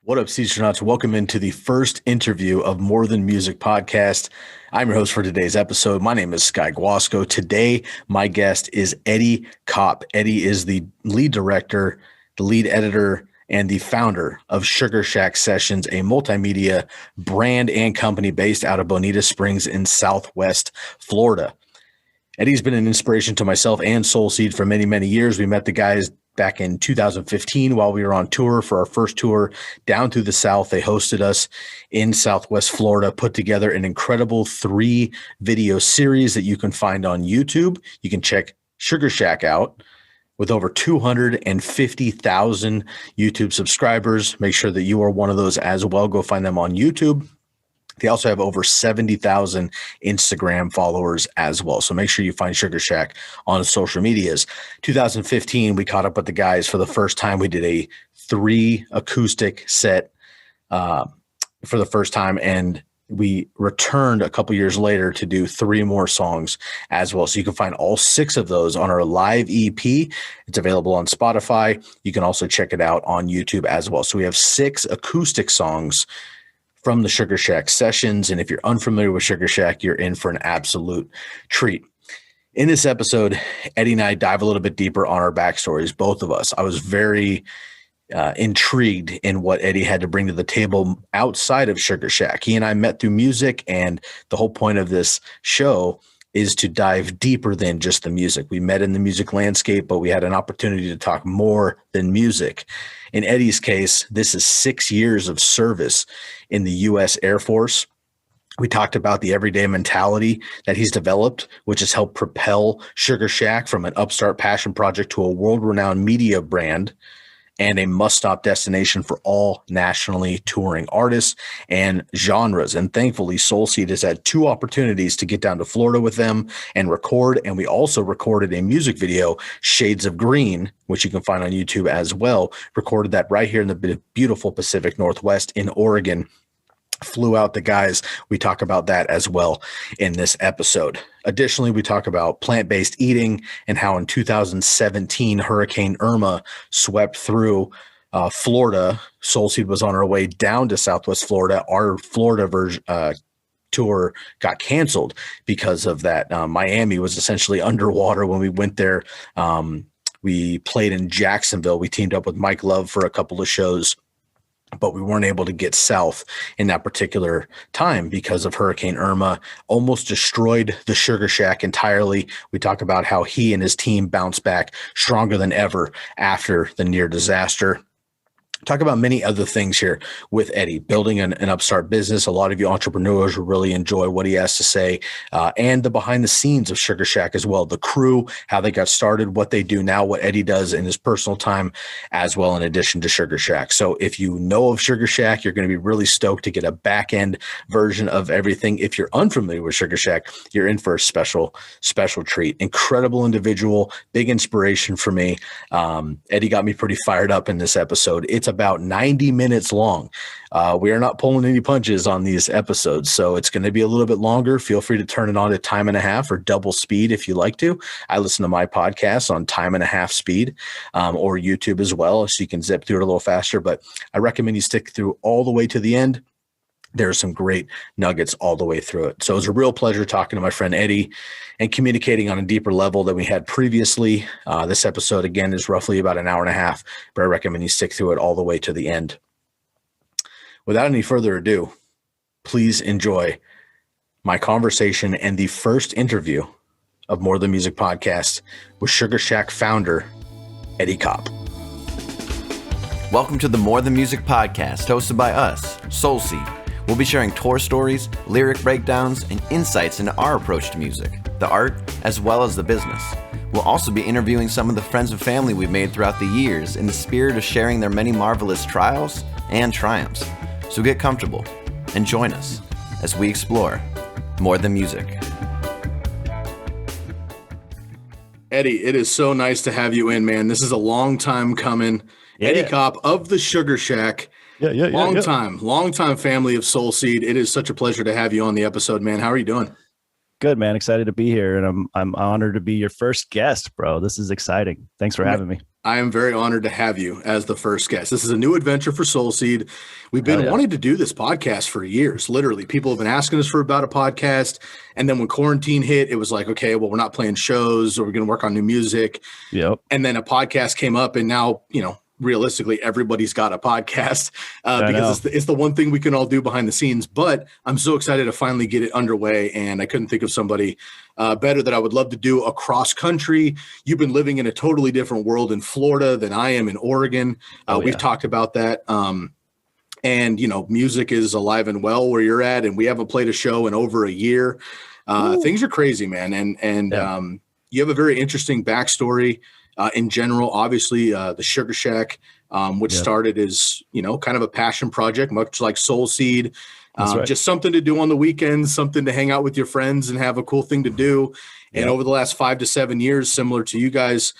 What up, Seasonauts? Welcome into the first interview of More Than Music podcast. I'm your host for today's episode. My name is Sky Guasco. Today, my guest is Eddie Kopp. Eddie is the lead director, the lead editor, and the founder of Sugarshack Sessions, a multimedia brand and company based out of Bonita Springs in Southwest Florida. Eddie's been an inspiration to myself and Soul Seed for many, many years. We met the guys back in 2015 while we were on tour for our first tour down through the South. They hosted us in Southwest Florida, put together an incredible 3-video series that you can find on YouTube. You can check Sugarshack out with over 250,000 YouTube subscribers. Make sure that you are one of those as well. Go find them on YouTube. They also have over 70,000 Instagram followers as well. So make sure you find Sugarshack on social medias. 2015, we caught up with the guys for the first time. We did a 3 acoustic set for the first time, and we returned a couple years later to do 3 more songs as well. So you can find all 6 of those on our live EP. It's available on Spotify. You can also check it out on YouTube as well. So we have 6 acoustic songs from the Sugarshack Sessions. And if you're unfamiliar with Sugarshack, you're in for an absolute treat. In this episode, Eddie and I dive a little bit deeper on our backstories, both of us. I was very intrigued in what Eddie had to bring to the table outside of Sugarshack. He and I met through music, and the whole point of this show is to dive deeper than just the music. We met in the music landscape, but we had an opportunity to talk more than music. In Eddie's case, this is 6 years of service in the U.S. Air Force. We talked about the everyday mentality that he's developed, which has helped propel Sugarshack from an upstart passion project to a world-renowned media brand and a must-stop destination for all nationally touring artists and genres. And thankfully, Soul Seed has had 2 opportunities to get down to Florida with them and record. And we also recorded a music video, Shades of Green, which you can find on YouTube as well. Recorded that right here in the beautiful Pacific Northwest in Oregon. Flew out the guys. We talk about that as well in this episode. Additionally, we talk about plant-based eating and how in 2017, Hurricane Irma swept through Florida. Soul Seed was on our way down to Southwest Florida. Our Florida tour got canceled because of that. Miami was essentially underwater when we went there. We played in Jacksonville. We teamed up with Mike Love for a couple of shows, but we weren't able to get south in that particular time because of Hurricane Irma. Almost destroyed the Sugarshack entirely. We talk about how he and his team bounced back stronger than ever after the near disaster. Talk about many other things here with Eddie, building an upstart business. A lot of you entrepreneurs will really enjoy what he has to say, and the behind the scenes of Sugarshack as well. The crew, how they got started, what they do now, what Eddie does in his personal time as well, in addition to Sugarshack. So if you know of Sugarshack, you're going to be really stoked to get a back end version of everything. If you're unfamiliar with Sugarshack, you're in for a special treat. Incredible individual, big inspiration for me. Eddie got me pretty fired up in this episode. It's about 90 minutes long. We are not pulling any punches on these episodes, so it's going to be a little bit longer. Feel free to turn it on to 1.5 or double speed if you like to. I listen to my podcasts on 1.5 speed, or YouTube as well, so you can zip through it a little faster. But I recommend you stick through all the way to the end. There's some great nuggets all the way through it. So it was a real pleasure talking to my friend Eddie and communicating on a deeper level than we had previously. This episode, again, is roughly about 1.5 hours, but I recommend you stick through it all the way to the end. Without any further ado, please enjoy my conversation and the first interview of More Than Music podcast with Sugarshack founder, Eddie Kopp. Welcome to the More Than Music podcast, hosted by us, Soul Seed. We'll be sharing tour stories, lyric breakdowns, and insights into our approach to music, the art, as well as the business. We'll also be interviewing some of the friends and family we've made throughout the years in the spirit of sharing their many marvelous trials and triumphs. So get comfortable and join us as we explore more than music. Eddie, it is so nice to have you in, man. This is a long time coming. Yeah. Eddie Kopp of the Sugarshack. Long time family of Soul Seed. It is such a pleasure to have you on the episode, man. How are you doing? Good, man. Excited to be here, and I'm honored to be your first guest, bro. This is exciting. Thanks for having me. I am very honored to have you as the first guest. This is a new adventure for Soul Seed. We've been wanting to do this podcast for years. Literally, people have been asking us for about a podcast. And then when quarantine hit, it was like, okay, well, we're not playing shows, or we're going to work on new music. Yep. And then a podcast came up, and now, realistically, everybody's got a podcast because it's the one thing we can all do behind the scenes. But I'm so excited to finally get it underway, and I couldn't think of somebody better that I would love to do across country. You've been living in a totally different world in Florida than I am in Oregon. We've talked about that. And, music is alive and well where you're at, and we haven't played a show in over a year. Things are crazy, man. And you have a very interesting backstory. In general, obviously, the Sugarshack, which started as, kind of a passion project, much like Soul Seed, just something to do on the weekends, something to hang out with your friends and have a cool thing to do. And over the last 5 to 7 years, similar to you guys,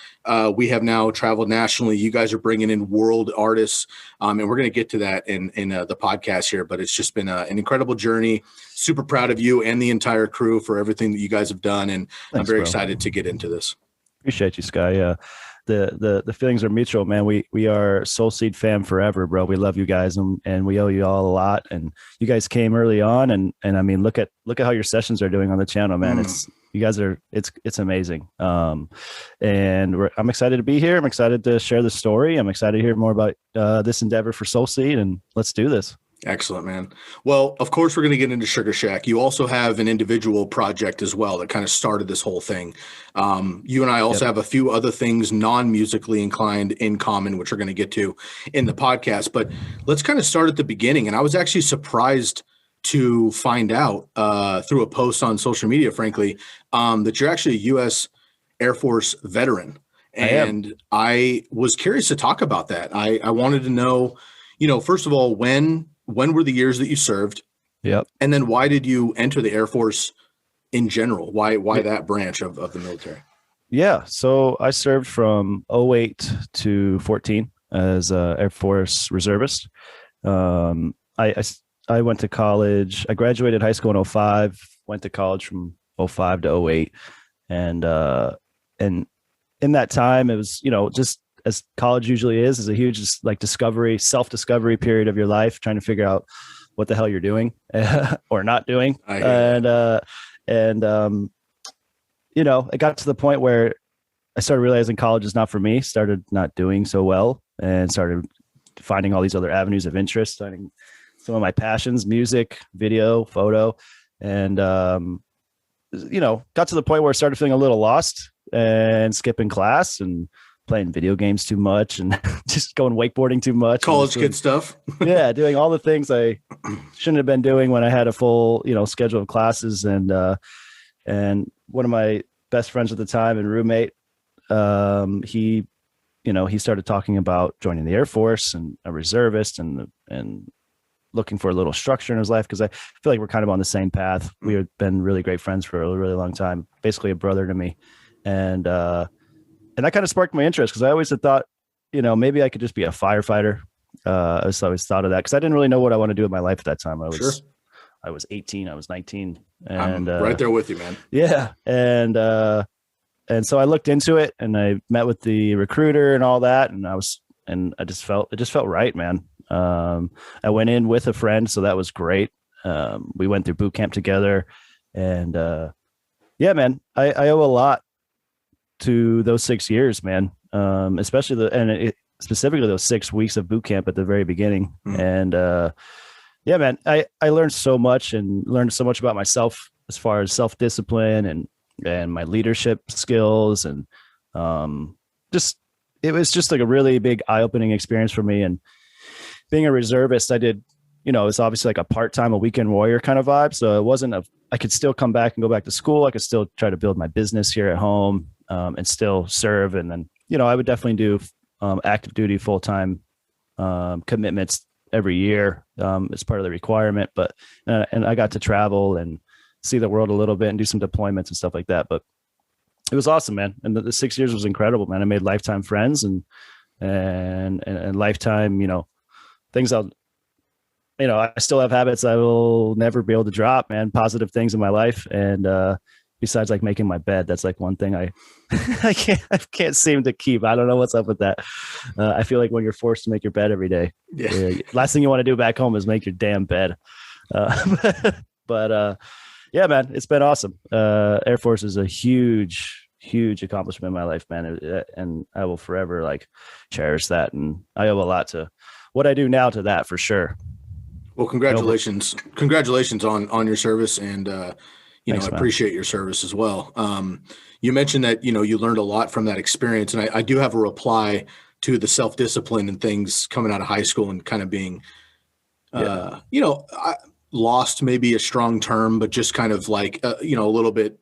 we have now traveled nationally. You guys are bringing in world artists, and we're going to get to that in the podcast here. But it's just been an incredible journey. Super proud of you and the entire crew for everything that you guys have done. And I'm very excited to get into this. Appreciate you, Sky. The feelings are mutual, man. We are Soul Seed fam forever, bro. We love you guys, and we owe you all a lot. And you guys came early on, and I mean, look at how your sessions are doing on the channel, man. It's amazing. I'm excited to be here. I'm excited to share the story. I'm excited to hear more about this endeavor for Soul Seed, and let's do this. Excellent, man. Well, of course, we're going to get into Sugarshack. You also have an individual project as well that kind of started this whole thing. You and I also have a few other things non-musically inclined in common, which we're going to get to in the podcast. But let's kind of start at the beginning. And I was actually surprised to find out through a post on social media, frankly, that you're actually a U.S. Air Force veteran. And I was curious to talk about that. I wanted to know, first of all, when were the years that you served? Yep. And then why did you enter the Air Force in general? Why that branch of the military? Yeah. So I served from 08 to 14 as a Air Force reservist. I went to college. I graduated high school in 05, went to college from 05 to 08. And in that time, it was, just as college usually is a huge self-discovery period of your life, trying to figure out what the hell you're doing or not doing. It got to the point where I started realizing college is not for me, started not doing so well, and started finding all these other avenues of interest, finding some of my passions, music, video, photo, and, got to the point where I started feeling a little lost and skipping class and playing video games too much and just going wakeboarding too much. College kid stuff. Doing all the things I shouldn't have been doing when I had a full, schedule of classes. And one of my best friends at the time and roommate, he started talking about joining the Air Force and a reservist and looking for a little structure in his life. Cause I feel like we're kind of on the same path. We have been really great friends for a really long time, basically a brother to me. And that kind of sparked my interest because I always had thought, maybe I could just be a firefighter. I always thought of that because I didn't really know what I want to do with my life at that time. I was 18, I was 19, and I'm right there with you, man. Yeah, and so I looked into it, and I met with the recruiter and all that, and it just felt right, man. I went in with a friend, so that was great. We went through boot camp together, and man, I owe a lot to those 6 years, man. Especially specifically those 6 weeks of boot camp at the very beginning. And man, I learned so much and learned so much about myself as far as self-discipline and my leadership skills. And it was just like a really big eye-opening experience for me. And being a reservist, I did, it's obviously like a part-time, a weekend warrior kind of vibe. So it wasn't I could still come back and go back to school. I could still try to build my business here at home. And still serve. And then, I would definitely do active duty full-time commitments every year as part of the requirement. But and I got to travel and see the world a little bit and do some deployments and stuff like that. But it was awesome, man. And the 6 years was incredible, man. I made lifetime friends and lifetime, things I'll I still have habits I will never be able to drop, man. Positive things in my life. And besides like making my bed, that's like one thing I can't seem to keep. I don't know what's up with that. I feel like when you're forced to make your bed every day, last thing you want to do back home is make your damn bed. But yeah, man, it's been awesome. Air Force is a huge accomplishment in my life, man. And I will forever like cherish that. And I owe a lot to what I do now to that for sure. Well, congratulations on your service. And, Thanks, I appreciate your service as well. You mentioned that, you learned a lot from that experience. And I do have a reply to the self-discipline and things coming out of high school and kind of being, lost, maybe a strong term, but just kind of like, a little bit,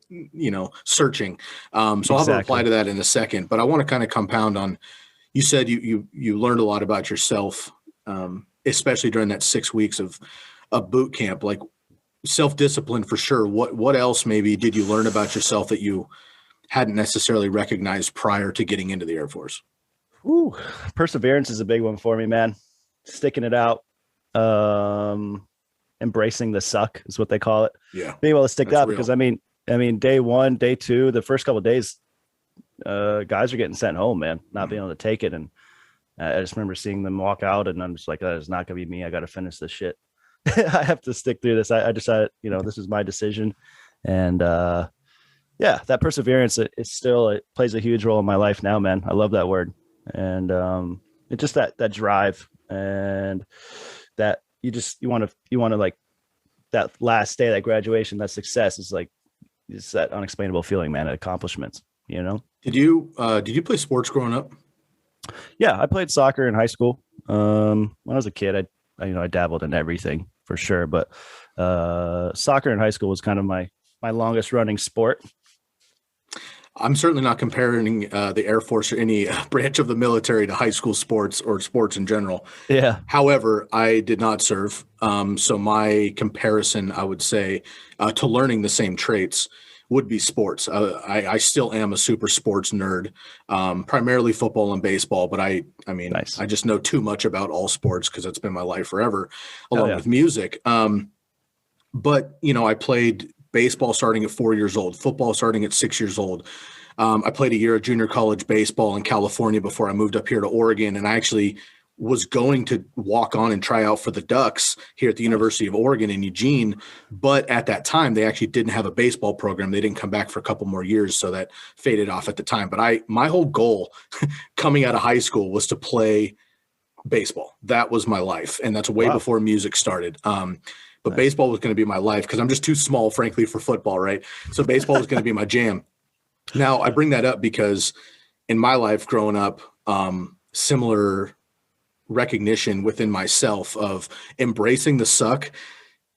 searching. So I'll have a reply to that in a second, but I want to kind of compound on, you said you learned a lot about yourself, especially during that 6 weeks of boot camp, like self-discipline for sure. What else maybe did you learn about yourself that you hadn't necessarily recognized prior to getting into the Air Force? Ooh, perseverance is a big one for me, man. Sticking it out. Embracing the suck is what they call it. Yeah. Being able to stick that, because I mean, day 1, day 2, the first couple of days, guys are getting sent home, man, not being able to take it. And I just remember seeing them walk out and I'm just like, that is not going to be me. I got to finish this shit. I have to stick through this. I decided, this is my decision. And that perseverance, it plays a huge role in my life now, man. I love that word. And it's just that drive, and that you want to like that last day, that graduation, that success is like, it's that unexplainable feeling, man, accomplishments, Did you play sports growing up? Yeah, I played soccer in high school. When I was a kid, I dabbled in everything for sure, but soccer in high school was kind of my longest running sport. I'm certainly not comparing the Air Force or any branch of the military to high school sports or sports in general. Yeah. However, I did not serve. So my comparison, I would say, to learning the same traits would be sports. I still am a super sports nerd, primarily football and baseball. But I mean, nice. I just know too much about all sports because it's been my life forever, along with music. But, I played baseball starting at 4 years old, football starting at 6 years old. I played a year of junior college baseball in California before I moved up here to Oregon. And I actually was going to walk on and try out for the Ducks here at the University of Oregon in Eugene. But at that time, they actually didn't have a baseball program. They didn't come back for a couple more years. So that faded off at the time. But my whole goal coming out of high school was to play baseball. That was my life. And that's way before music started. But baseball was going to be my life because I'm just too small, frankly, for football, right? So baseball was going to be my jam. Now, I bring that up because in my life growing up, similar recognition within myself of embracing the suck.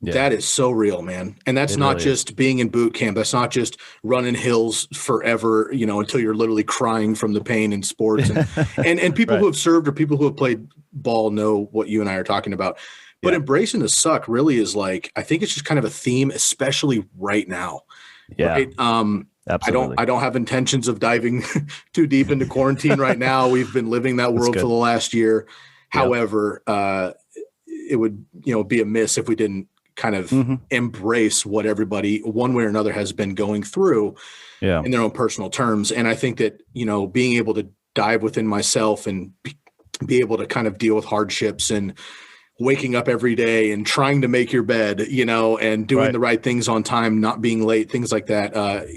Yeah. That is so real, man. And that's not just being in boot camp. That's not just running hills forever, until you're literally crying from the pain in sports. And people who have served or people who have played ball know what you and I are talking about. But embracing the suck really is like, I think it's just kind of a theme, especially right now. Yeah. Right? Absolutely. I don't have intentions of diving too deep into quarantine right now. We've been living that world for the last year. Yep. However, it would, be amiss if we didn't kind of embrace what everybody one way or another has been going through in their own personal terms. And I think that, being able to dive within myself and be able to kind of deal with hardships and waking up every day and trying to make your bed, and doing the right things on time, not being late, things like that,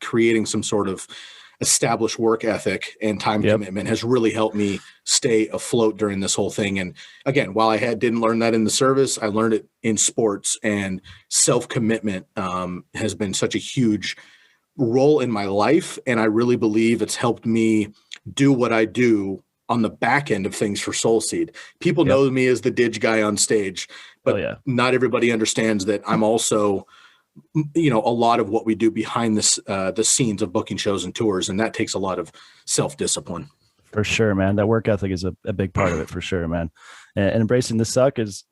creating some sort of established work ethic and time commitment has really helped me stay afloat during this whole thing. And again, while I didn't learn that in the service, I learned it in sports, and self-commitment has been such a huge role in my life. And I really believe it's helped me do what I do on the back end of things for Soul Seed. People know me as the didge guy on stage, but not everybody understands that I'm also, a lot of what we do behind this, the scenes of booking shows and tours. And that takes a lot of self-discipline. For sure, man. That work ethic is a big part of it for sure, man. And embracing the suck is,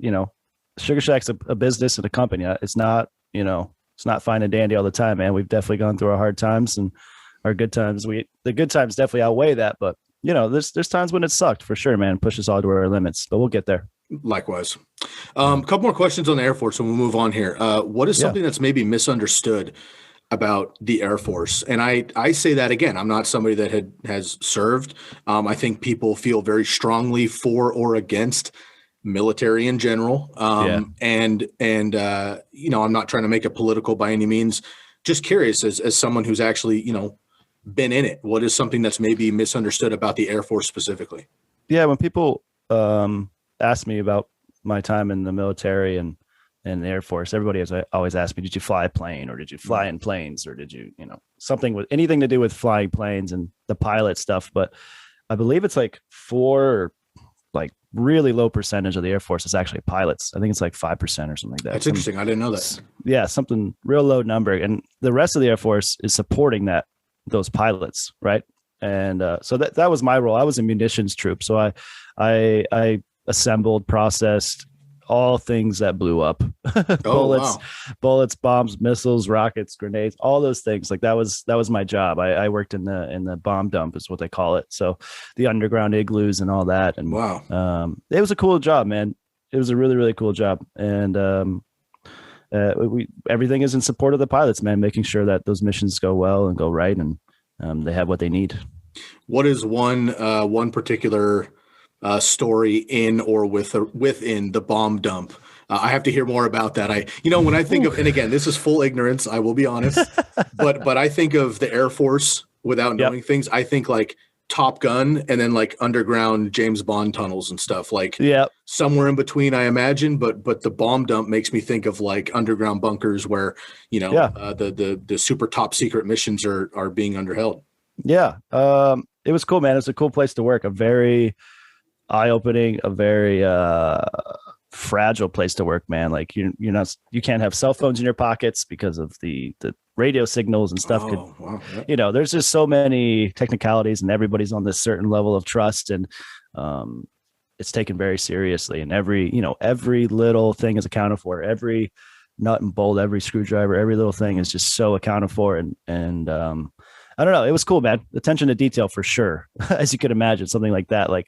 Sugarshack's a business and a company. It's not, it's not fine and dandy all the time, man. We've definitely gone through our hard times and our good times. The good times definitely outweigh that, but there's times when it sucked for sure, man. Push us all to our limits, but we'll get there. Likewise. A couple more questions on the Air Force and we'll move on here. What is something that's maybe misunderstood about the Air Force? And I say that again, I'm not somebody that has served. I think people feel very strongly for or against military in general. And you know, I'm not trying to make it political by any means. Just curious, as someone who's actually, you know, been in it, what is something that's maybe misunderstood about the Air Force specifically? Yeah, when people asked me about my time in the military and the Air Force, everybody has always asked me, did you fly a plane, or did you fly in planes, or did you, you know, something with anything to do with flying planes and the pilot stuff. But I believe it's like really low percentage of the Air Force is actually pilots. I think it's like 5% or something like that. That's interesting. I didn't know that. Yeah, something real low number. And the rest of the Air Force is supporting those pilots, right? And so that was my role. I was a munitions troop. So I assembled, processed all things that blew up. Bullets, bombs, missiles, rockets, grenades, all those things. Like that was my job. I worked in the bomb dump is what they call it. So the underground igloos and all that. And it was a cool job, man. It was a really, really cool job. And everything is in support of the pilots, man, making sure that those missions go well and go right, and they have what they need. What is one particular story in or within the bomb dump? I have to hear more about that. When I think of, and again, this is full ignorance, I will be honest, but I think of the Air Force without knowing things. I think like Top Gun and then like underground James Bond tunnels and stuff, like somewhere in between, I imagine. But the bomb dump makes me think of like underground bunkers where, the super top secret missions are being underheld. Yeah. It was cool, man. It's a cool place to work. A very eye-opening, a very fragile place to work, man. Like you can't have cell phones in your pockets because of the radio signals and stuff. There's just so many technicalities, and everybody's on this certain level of trust, and it's taken very seriously. And every little thing is accounted for. Every nut and bolt, every screwdriver, every little thing is just so accounted for. And I don't know. It was cool, man. Attention to detail for sure. As you could imagine, something like that, like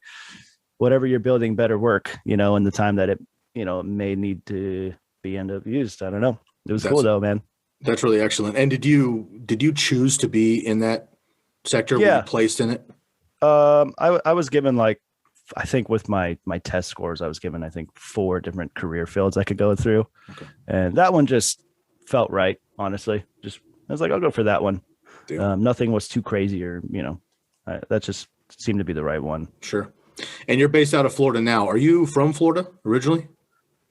whatever you're building better work, in the time that it, may need to be end up used. I don't know. It was cool though, man. That's really excellent. And did you choose to be in that sector? Yeah. Were you placed in it? I was given I think with my test scores, I was given, 4 different career fields I could go through. Okay. And that one just felt right. Honestly, I was like, I'll go for that one. Nothing was too crazy or, that just seemed to be the right one. Sure. And you're based out of Florida now. Are you from Florida originally?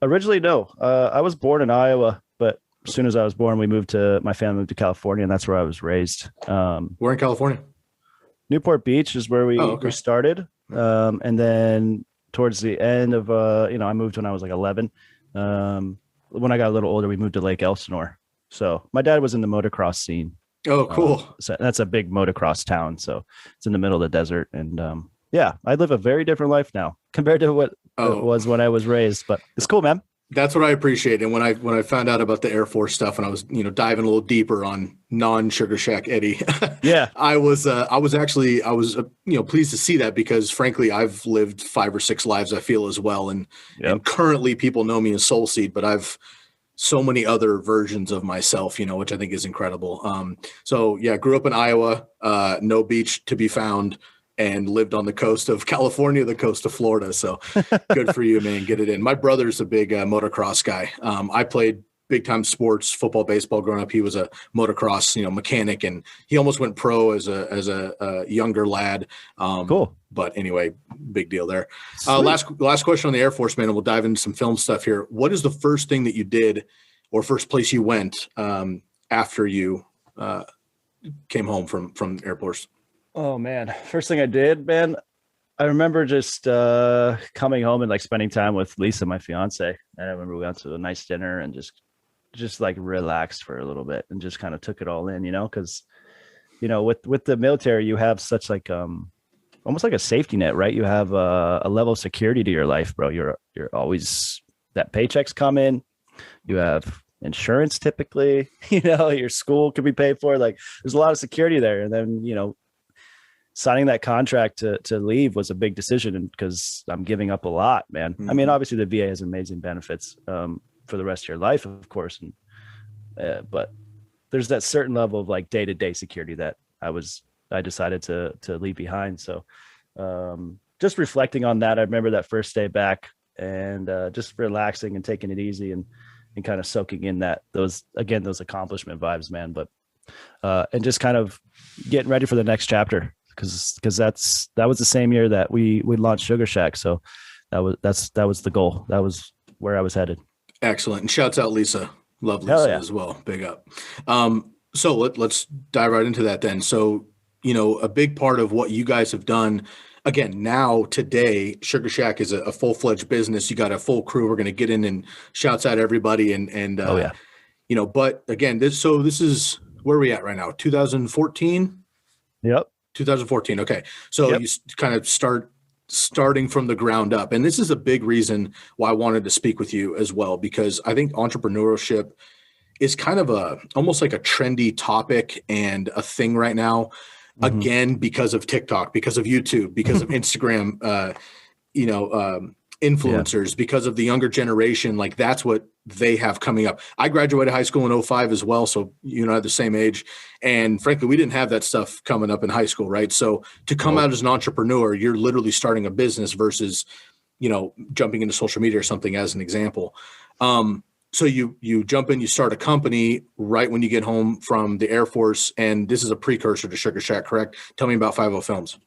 Originally, no. I was born in Iowa, but as soon as I was born, my family moved to California, and that's where I was raised. Where in California? Newport Beach is where we started. And then towards the end of, I moved when I was like 11. When I got a little older, we moved to Lake Elsinore. So my dad was in the motocross scene. Oh, cool. So that's a big motocross town. So it's in the middle of the desert. And I live a very different life now compared to what it was when I was raised. But it's cool, man. That's what I appreciate. And when I found out about the Air Force stuff, and I was, diving a little deeper on non-Sugarshack Eddie, I was pleased to see that, because frankly, I've lived 5 or 6 lives, I feel, as well. And currently people know me as Soul Seed, but I've so many other versions of myself, which I think is incredible. Grew up in Iowa, no beach to be found, and lived on the coast of California, the coast of Florida. So good for you, man. Get it in. My brother's a big motocross guy. I played big time sports, football, baseball growing up. He was a motocross, mechanic, and he almost went pro as a younger lad. Cool. But anyway, big deal there. Last question on the Air Force, man, and we'll dive into some film stuff here. What is the first thing that you did, or first place you went after you came home from Air Force? Oh man, first thing I did, man, I remember just coming home and spending time with Lisa, my fiance. And I remember we went to a nice dinner and just relaxed for a little bit and just kind of took it all in, because with the military, you have such almost like a safety net, right? You have a level of security to your life, bro. You're always, that paychecks come in, you have insurance typically, your school could be paid for. There's a lot of security there. And then, signing that contract to leave was a big decision because I'm giving up a lot, man. I mean, obviously the VA has amazing benefits for the rest of your life, of course. And, but there's that certain level of like day-to-day security that I decided to leave behind. So just reflecting on that, I remember that first day back and just relaxing and taking it easy and kind of soaking in those accomplishment vibes, man. But and just kind of getting ready for the next chapter because that was the same year that we launched Sugarshack. So that was the goal. That was where I was headed. Excellent. And shouts out Lisa. Love Lisa as well. Big up. So let's dive right into that then. So, a big part of what you guys have done, again, now today, Sugarshack is a full-fledged business. You got a full crew. We're going to get in and shouts out everybody but again, this is where are we at right now? 2014? Yep. 2014. Okay. So you kind of starting from the ground up. And this is a big reason why I wanted to speak with you as well, because I think entrepreneurship is kind of almost like a trendy topic and a thing right now. Again, because of TikTok, because of YouTube, because of Instagram, influencers, because of the younger generation. Like that's what they have coming up. I graduated high school in 2005 as well. So, I had the same age. And frankly, we didn't have that stuff coming up in high school, right? So to come out as an entrepreneur, you're literally starting a business versus, jumping into social media or something as an example. So you jump in, you start a company right when you get home from the Air Force, and this is a precursor to Sugarshack, correct? Tell me about FiveOh Films.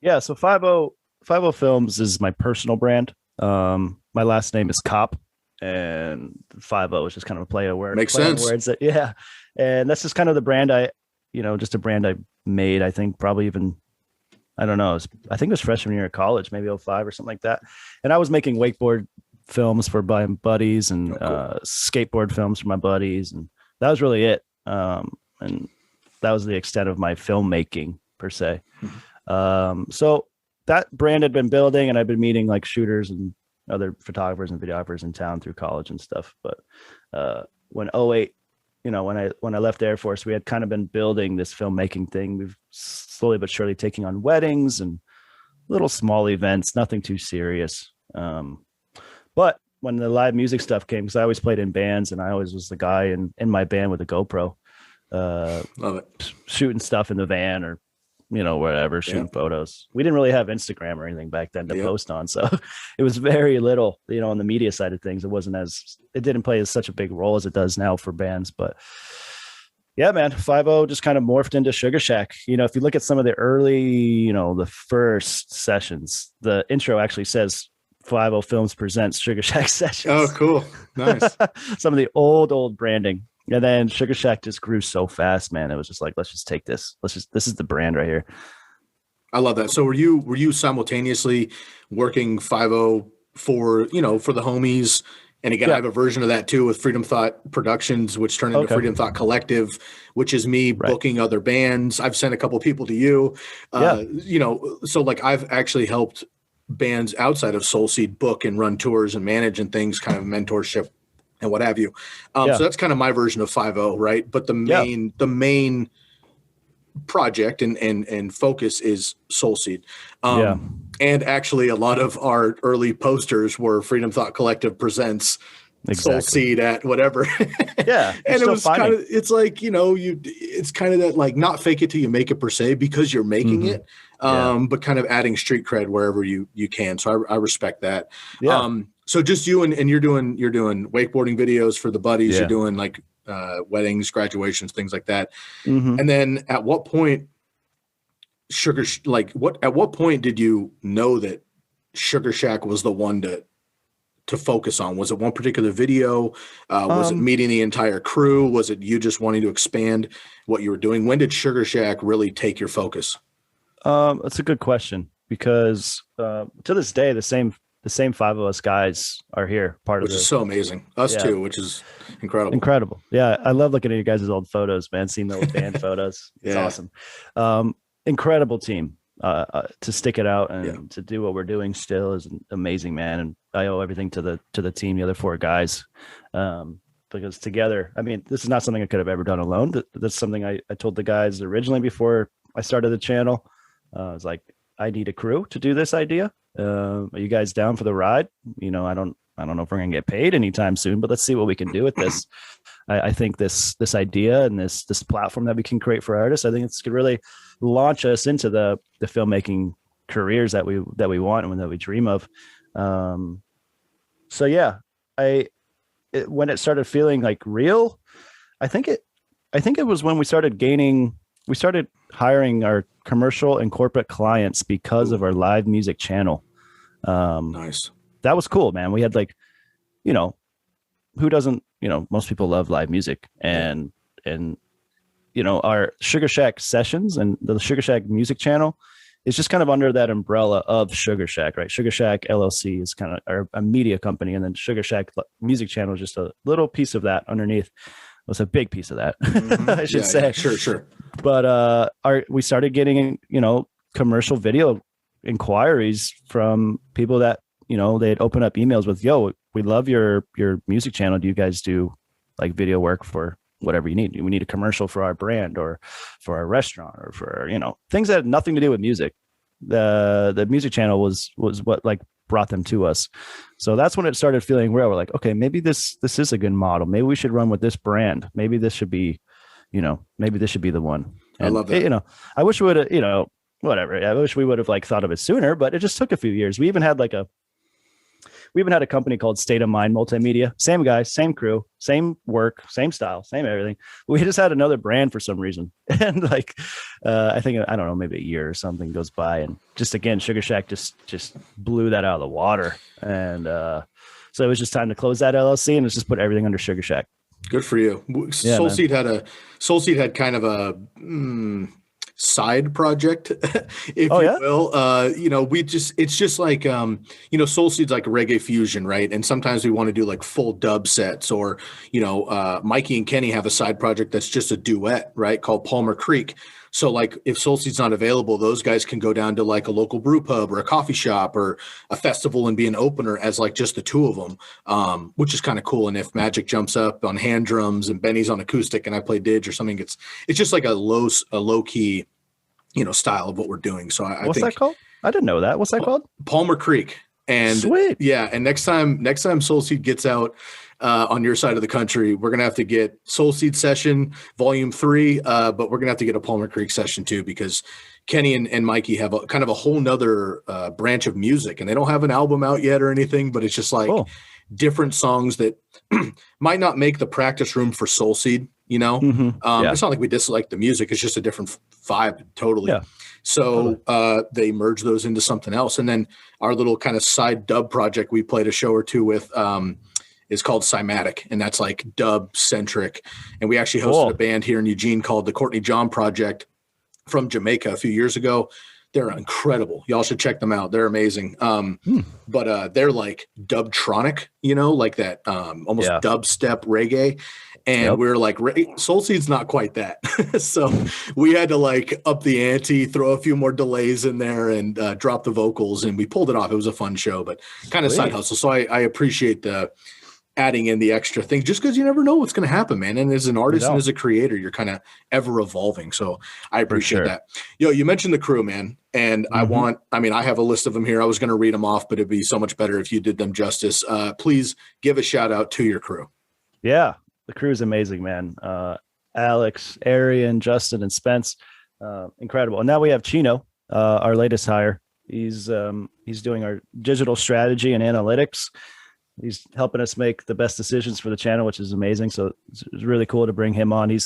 Yeah, so FiveOh Films is my personal brand. My last name is Kopp, and FiveOh is just kind of a play of words. Makes sense. Words and that's just kind of the brand just a brand I made. I think probably even, I don't know, I think it was freshman year of college, maybe 2005 or something like that. And I was making wakeboard films for my buddies and skateboard films for my buddies, and that was really it. And that was the extent of my filmmaking per se. So that brand had been building, and I've been meeting like shooters and other photographers and videographers in town through college and stuff. But when 2008, when I left the Air Force, we had kind of been building this filmmaking thing. We've slowly but surely taking on weddings and little small events, nothing too serious. But when the live music stuff came, because I always played in bands and I always was the guy in my band with a GoPro, love it, shooting stuff in the van or, whatever, shooting photos. We didn't really have Instagram or anything back then to post on. So it was very little, on the media side of things. It didn't play such a big role as it does now for bands. But yeah, man, FiveOh just kind of morphed into Sugarshack. If you look at some of the early, the first sessions, the intro actually says FiveOh Films presents Sugarshack sessions. Oh, cool. Nice. Some of the old branding. And then Sugarshack just grew so fast, man. It was just like, let's just take this. This is the brand right here. I love that. So were you simultaneously working FiveOh for the homies? And again, I have a version of that too with Freedom Thought Productions, which turned into Freedom Thought Collective, which is me booking other bands. I've sent a couple people to you. So like I've actually helped bands outside of Soul Seed book and run tours and manage and things, kind of mentorship and what have you. So that's kind of my version of FiveOh, right? But the main project and focus is Soul Seed. And actually a lot of our early posters were Freedom Thought Collective presents Soul Seed at whatever. Yeah. And it was kind of, it's like, it's kind of that like not fake it till you make it per se, because you're making it, but kind of adding street cred wherever you can. So I respect that. So just you and you're doing wakeboarding videos for the buddies. You're doing like weddings, graduations, things like that. And then at what point at what point did you know that Sugarshack was the one to focus on? Was it one particular video? Was it meeting the entire crew? Was it you just wanting to expand what you were doing? When did Sugarshack really take your focus? That's a good question, because to this day, the same five of us guys are here. Which is so amazing. Us too, which is incredible. Incredible. Yeah. I love looking at you guys' old photos, man. Seeing the old band photos. It's awesome. Incredible team. To stick it out and to do what we're doing still is amazing, man. And I owe everything to the team, the other four guys, because together, I mean, this is not something I could have ever done alone. That's something I told the guys originally before I started the channel. I was like, I need a crew to do this idea. Are you guys down for the ride? You know, I don't know if we're gonna get paid anytime soon, but let's see what we can do with this. I think this idea and this platform that we can create for artists, I think it's could really launch us into the filmmaking careers that we want and that we dream of. So yeah, when it started feeling like real, I think it was when we started hiring our commercial and corporate clients because of our live music channel. Nice. That was cool, man. We had like, you know, who doesn't, you know, most people love live music, and you know, our Sugarshack sessions and the Sugarshack music channel is just kind of under that umbrella of Sugarshack, right? Sugarshack LLC is kind of a media company, and then Sugarshack music channel is just a little piece of that underneath. It was a big piece of that, I should say. Yeah, sure. But we started getting, you know, commercial video inquiries from people that, you know, they'd open up emails with, yo, we love your music channel. Do you guys do like video work for whatever you need? We need a commercial for our brand or for our restaurant or for, you know, things that had nothing to do with music. The music channel was what like brought them to us. So that's when it started feeling real. We're like, okay, maybe this is a good model. Maybe we should run with this brand. Maybe this should be, you know, maybe this should be the one. And, I love that. You know, I wish we would have, you know, whatever. I wish we would have like thought of it sooner, but it just took a few years. We even had a company called State of Mind Multimedia. Same guys, same crew, same work, same style, same everything. We just had another brand for some reason. And like, I think, I don't know, maybe a year or something goes by, and just again, Sugarshack just blew that out of the water. And so it was just time to close that LLC and let's just put everything under Sugarshack. Good for you. Yeah, Soulseed had kind of a side project, if you will. You know, it's just like, you know, Soulseed's like Reggae Fusion, right? And sometimes we want to do like full dub sets, or, you know, Mikey and Kenny have a side project that's just a duet, right? Called Palmer Creek. So like if Soulseed's not available, those guys can go down to like a local brew pub or a coffee shop or a festival and be an opener as like just the two of them, which is kind of cool. And if Magic jumps up on hand drums and Benny's on acoustic and I play didge or something, it's just like a low key, you know, style of what we're doing. So I What's think that called? I didn't know that. What's that called? Palmer Creek. And sweet. Yeah. And next time Soulseed gets out on your side of the country, we're going to have to get Soulseed Session Volume 3, but we're going to have to get a Palmer Creek session too, because Kenny and Mikey have kind of a whole nother branch of music, and they don't have an album out yet or anything, but it's just like different songs that might not make the practice room for Soulseed, you know? It's not like we dislike the music. It's just a different vibe totally. Yeah. So they merge those into something else. And then our little kind of side dub project we played a show or two with is called Cymatic, and that's like dub centric. And we actually hosted a band here in Eugene called the Courtney John Project from Jamaica a few years ago. They're incredible. Y'all should check them out. They're amazing. But they're like dubtronic, you know, like that almost dubstep reggae. And we're like, Soulseed's not quite that. So we had to like up the ante, throw a few more delays in there, and drop the vocals, and we pulled it off. It was a fun show, but kind of side hustle. So I appreciate the adding in the extra things, just because you never know what's going to happen, man. And as an artist and as a creator, you're kind of ever evolving. So I appreciate that. Yo, you mentioned the crew, man. And I have a list of them here. I was going to read them off, but it'd be so much better if you did them justice. Please give a shout out to your crew. Yeah. The crew is amazing, man. Alex, Arian, Justin, and Spence, incredible. And now we have Chino, our latest hire. He's doing our digital strategy and analytics. He's helping us make the best decisions for the channel, which is amazing. So it's really cool to bring him on.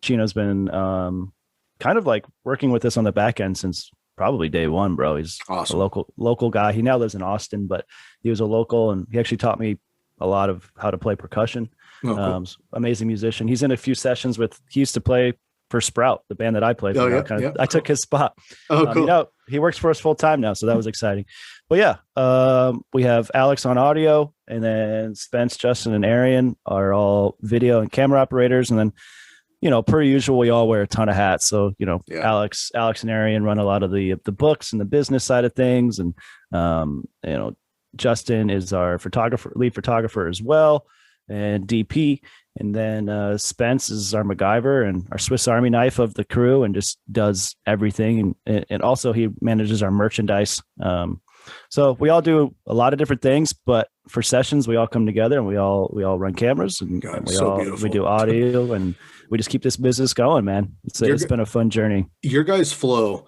Chino's been kind of like working with us on the back end since probably day one, bro. He's awesome. A local guy. He now lives in Austin, but he was a local, and he actually taught me a lot of how to play percussion. Cool. Amazing musician. He's in a few sessions he used to play for Sprout, the band that I played. I took his spot. Cool. You know, he works for us full time now, so that was exciting. But yeah, we have Alex on audio, and then Spence, Justin, and Arian are all video and camera operators. And then, you know, per usual, we all wear a ton of hats. So, you know, Alex and Arian run a lot of the books and the business side of things. And, you know, Justin is our lead photographer as well. and DP. And then Spence is our MacGyver and our Swiss Army knife of the crew, and just does everything. And also he manages our merchandise. So we all do a lot of different things, but for sessions, we all come together and we all run cameras, and we do audio, and we just keep this business going, man. It's been a fun journey. Your guys' flow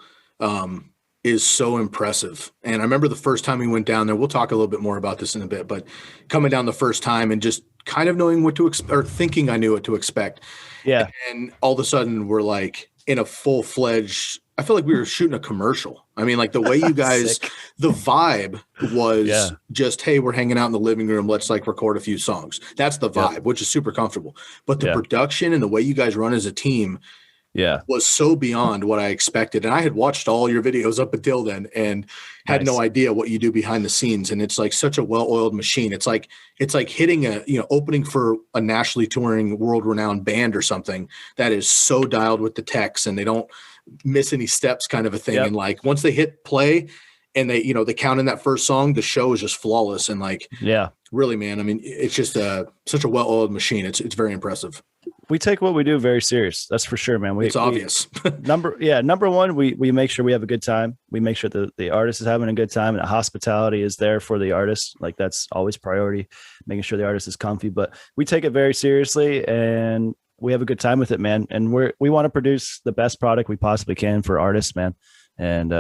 is so impressive. And I remember the first time we went down there, we'll talk a little bit more about this in a bit, but coming down the first time and just kind of knowing what to expect, or thinking I knew what to expect. Yeah. And all of a sudden we're like in a full-fledged, I feel like we were shooting a commercial. I mean, like the way you guys, the vibe was just, hey, we're hanging out in the living room. Let's like record a few songs. That's the vibe, which is super comfortable. But the production and the way you guys run as a team was so beyond what I expected. And I had watched all your videos up until then and had no idea what you do behind the scenes. And it's like such a well-oiled machine. It's like hitting a, opening for a nationally touring, world-renowned band or something that is so dialed with the techs, and they don't miss any steps, kind of a thing. And like once they hit play and they count in that first song, the show is just flawless. And like, really, man, I mean, it's just such a well-oiled machine. It's very impressive. We take what we do very serious. That's for sure, man. It's obvious. Number one, we make sure we have a good time. We make sure the artist is having a good time, and the hospitality is there for the artist. Like that's always priority, making sure the artist is comfy. But we take it very seriously, and we have a good time with it, man. And we want to produce the best product we possibly can for artists, man. And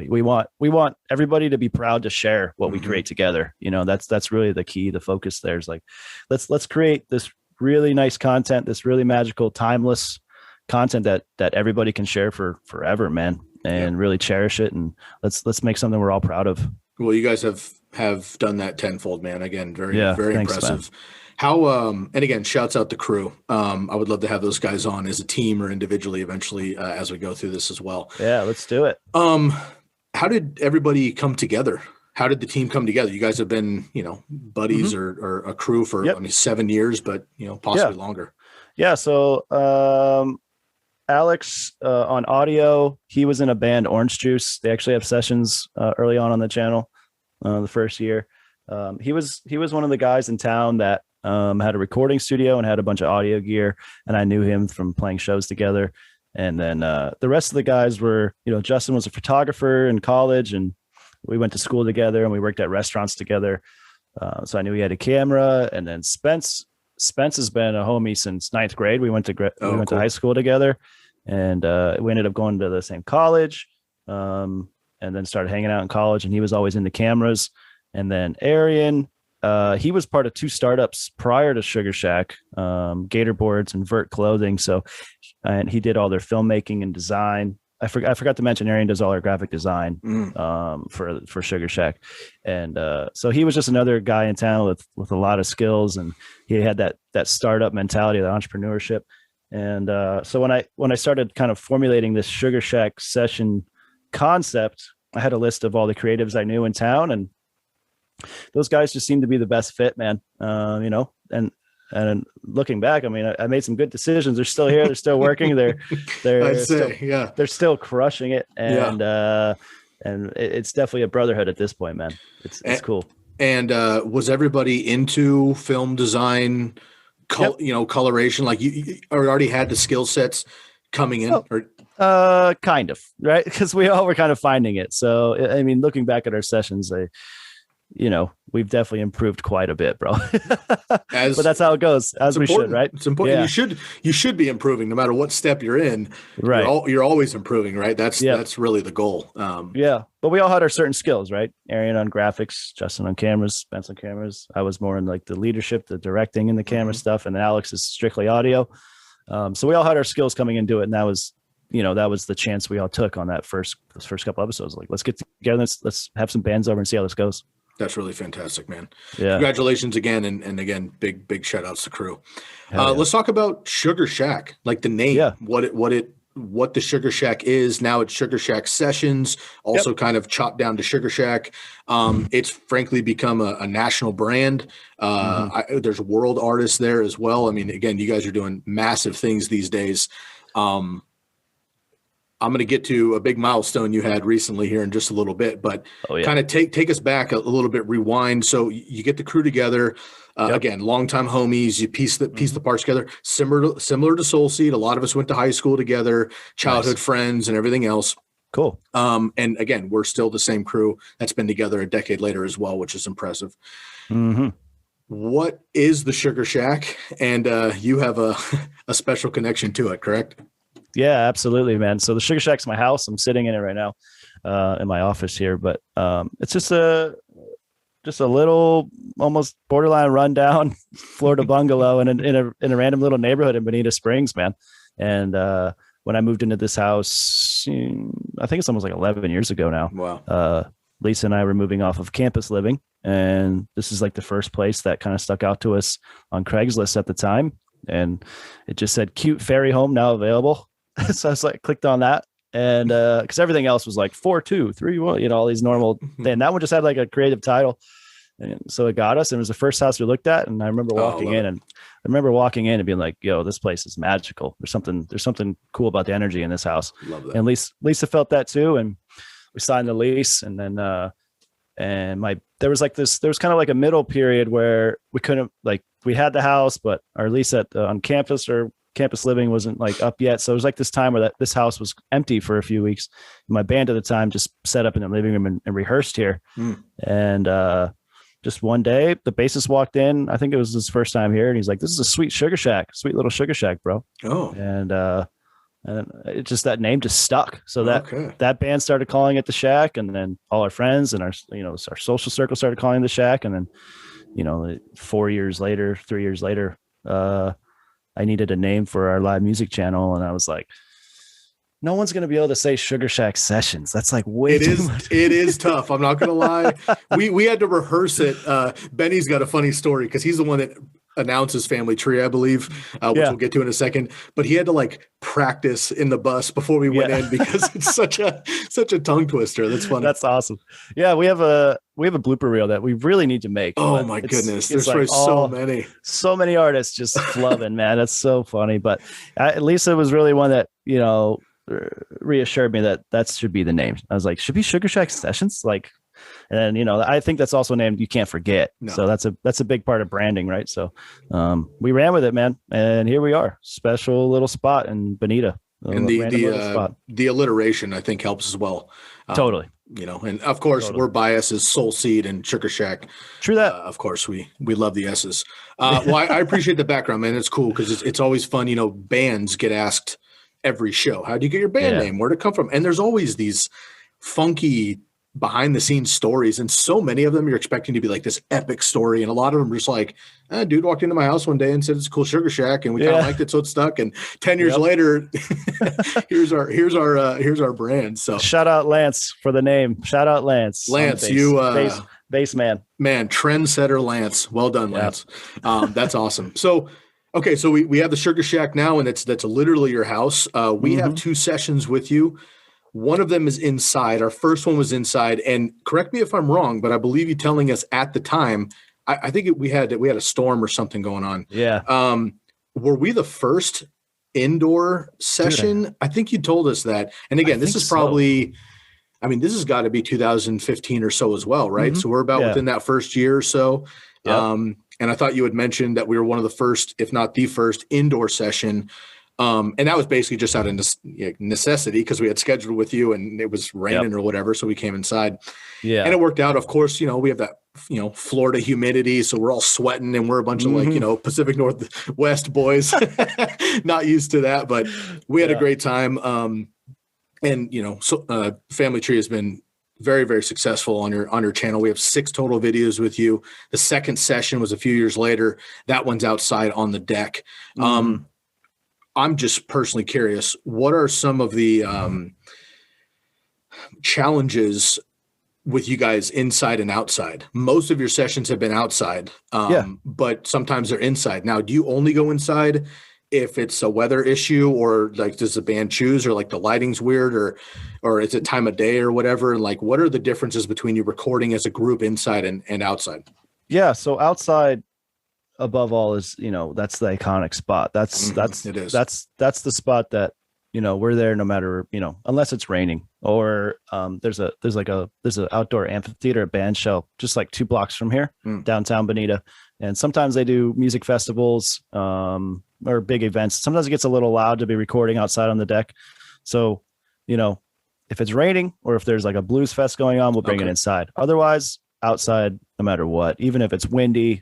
we want everybody to be proud to share what we create together. That's really the key. The focus there is like, let's create this really nice content, this really magical, timeless content that everybody can share for forever, man, and really cherish it. And let's make something we're all proud of. Well, you guys have done that tenfold, man. Again, very thanks, impressive. Man. How, and again, shouts out the crew. I would love to have those guys on as a team or individually eventually as we go through this as well. Yeah, let's do it. How did everybody come together? How did the team come together? You guys have been, buddies or a crew for 7 years, but possibly longer. Yeah. So Alex on audio, he was in a band, Orange Juice. They actually have sessions early on the channel the first year. He was one of the guys in town that had a recording studio and had a bunch of audio gear, and I knew him from playing shows together. And then the rest of the guys were, Justin was a photographer in college, and we went to school together and we worked at restaurants together. So I knew he had a camera. And then Spence has been a homie since 9th grade. We went to high school together, and we ended up going to the same college, and then started hanging out in college, and he was always into cameras. And then Arian, he was part of 2 startups prior to Sugarshack, Gator Boards and Vert Clothing. And he did all their filmmaking and design. I forgot to mention Arian does all our graphic design for Sugarshack. And so he was just another guy in town with a lot of skills, and he had that startup mentality, that entrepreneurship. And so when I started kind of formulating this Sugarshack session concept, I had a list of all the creatives I knew in town, and those guys just seemed to be the best fit, man. And looking back, I mean, I made some good decisions. They're still here. They're still working. They're still crushing it. And and it's definitely a brotherhood at this point, man. It's cool. And was everybody into film design, coloration? Like you already had the skill sets coming in? Kind of, right? Because we all were kind of finding it. So, I mean, looking back at our sessions, we've definitely improved quite a bit, bro. But that's how it goes, as we should, right? It's important. Yeah. You should be improving no matter what step you're in. Right. You're always improving, right? That's really the goal. But we all had our certain skills, right? Arian on graphics, Justin on cameras, Spence on cameras. I was more in like the leadership, the directing and the camera stuff. And then Alex is strictly audio. So we all had our skills coming into it. And that was the chance we all took on those first couple episodes. Like, let's get together. Let's have some bands over and see how this goes. That's really fantastic, man. Yeah. Congratulations again. And again, big shout outs to crew. Let's talk about Sugarshack, like the name, what the Sugarshack is. Now it's Sugarshack Sessions, also kind of chopped down to Sugarshack. It's frankly become a national brand. There's world artists there as well. I mean, again, you guys are doing massive things these days. I'm going to get to a big milestone you had recently here in just a little bit, but kind of take us back a little bit, rewind. So you get the crew together. Again, longtime homies, you piece the parts together, similar to Soul Seed. A lot of us went to high school together, childhood friends and everything else. Cool. And again, we're still the same crew that's been together a decade later as well, which is impressive. Mm-hmm. What is the Sugarshack? And you have a special connection to it, correct? Yeah, absolutely, man. So the Sugarshack's my house. I'm sitting in it right now, in my office here, but it's just a little, almost borderline rundown Florida bungalow in a random little neighborhood in Bonita Springs, man. And when I moved into this house, I think it's almost like 11 years ago now. Wow. Lisa and I were moving off of campus living, and this is like the first place that kind of stuck out to us on Craigslist at the time. And it just said cute fairy home now available. So I was like, clicked on that. And because everything else was like 4, 2, 3, 1, all these normal. And that one just had like a creative title. And so it got us. And it was the first house we looked at. And I remember walking in and being like, yo, this place is magical. There's something cool about the energy in this house. Love that. And Lisa felt that too. And we signed the lease. And then there was kind of like a middle period where we couldn't, like, we had the house, but our lease on campus or campus living wasn't like up yet. So it was like this time where this house was empty for a few weeks. My band at the time just set up in the living room and rehearsed here. And just one day the bassist walked in. I think it was his first time here. And he's like, this is a sweet little Sugarshack, bro. Oh. And it just, that name just stuck. So that band started calling it the Shack. And then all our friends and our social circle started calling it the Shack. And then, 3 years later, I needed a name for our live music channel. And I was like, no one's going to be able to say Sugarshack Sessions. That's like way too much. It is tough. I'm not going to lie. We had to rehearse it. Benny's got a funny story because he's the one that announces Family Tree, I believe, which we'll get to in a second. But he had to like practice in the bus before we went in because it's such a tongue twister. That's funny. That's awesome. Yeah, we have a blooper reel that we really need to make. Oh my goodness, there's like so many artists just flubbing, man. That's so funny. But Lisa was really one that reassured me that should be the name. I was like, should be Sugarshack Sessions, like. And I think that's also named you can't forget. No. So that's a big part of branding, right? So we ran with it, man, and here we are. Special little spot in Bonita. And the alliteration I think helps as well. Totally. And of course we're biased as Soul Seed and Sugarshack. True that. Of course we love the S's. Well, I appreciate the background, man. It's cool because it's always fun. Bands get asked every show, how do you get your band name? Where'd it come from? And there's always these funky behind the scenes stories, and so many of them you're expecting to be like this epic story, and a lot of them are just like, dude walked into my house one day and said it's a cool Sugarshack and we kind of liked it, so it stuck, and 10 years later here's our brand. So shout out Lance for the name. Shout out Lance, you bass man, trendsetter Lance. Well done, Lance. That's awesome. So okay, so we have the Sugarshack now, and that's literally your house. We have 2 sessions with you. One of them is inside. Our first one was inside, and correct me if I'm wrong, but I believe you telling us at the time, I think we had a storm or something going on. Yeah. Were we the first indoor session? Dude, I think you told us that. And again, this is probably, this has got to be 2015 or so as well, right? So we're about within that first year or so. Yep. And I thought you had mentioned that we were one of the first, if not the first, indoor session. And that was basically just out of necessity because we had scheduled with you and it was raining or whatever. So we came inside. Yeah. And it worked out. Of course, we have that, Florida humidity. So we're all sweating and we're a bunch of Pacific Northwest boys, not used to that, but we had a great time. Family Tree has been very, very successful on your channel. We have 6 total videos with you. The second session was a few years later. That one's outside on the deck. I'm just personally curious, what are some of the challenges with you guys inside and outside? Most of your sessions have been outside, but sometimes they're inside. Now, do you only go inside if it's a weather issue, or like does the band choose, or like the lighting's weird, or is it time of day or whatever? And like, what are the differences between you recording as a group inside and outside? Yeah. So outside, above all, is that's the iconic spot. That's the spot that we're there no matter, unless it's raining or there's an outdoor amphitheater at Band Shell, just like 2 blocks from here, downtown Bonita. And sometimes they do music festivals or big events. Sometimes it gets a little loud to be recording outside on the deck. So, if it's raining or if there's like a blues fest going on, we'll bring it inside. Otherwise, outside, no matter what. Even if it's windy,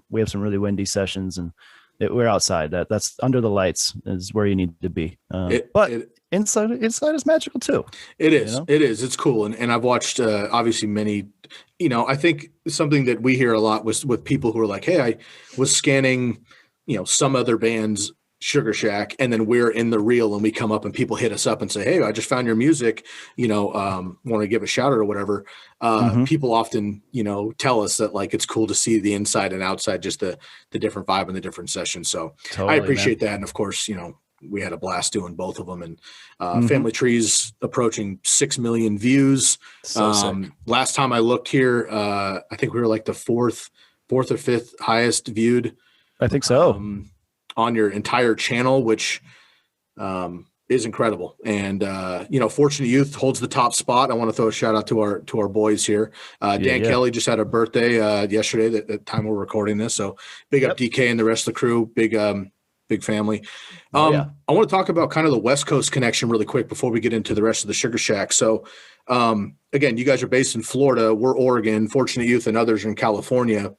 we have some really windy sessions, and we're outside. That's under the lights is where you need to be. Inside is magical too. It is. It is. It's cool. And I've watched obviously many. I think something that we hear a lot was with people who are like, "Hey, I was scanning, some other band's Sugarshack, and then we're in the reel, and we come up and people hit us up and say, 'Hey, I just found your music. Want to give a shout out or whatever.'" People often, tell us that like it's cool to see the inside and outside, just the different vibe and the different sessions. So totally, I appreciate that, and of course, we had a blast doing both of them, and Family Tree's approaching 6 million views. So last time I looked here, I think we were like the fourth or fifth highest viewed. I think so. On your entire channel, which is incredible. And Fortunate Youth holds the top spot. I want to throw a shout out to our boys here. Dan Kelly just had a birthday yesterday at the time we're recording this. So big up DK and the rest of the crew. Big family. I want to talk about kind of the West Coast connection really quick before we get into the rest of the Sugarshack. So again, you guys are based in Florida. We're Oregon. Fortunate Youth and others are in California.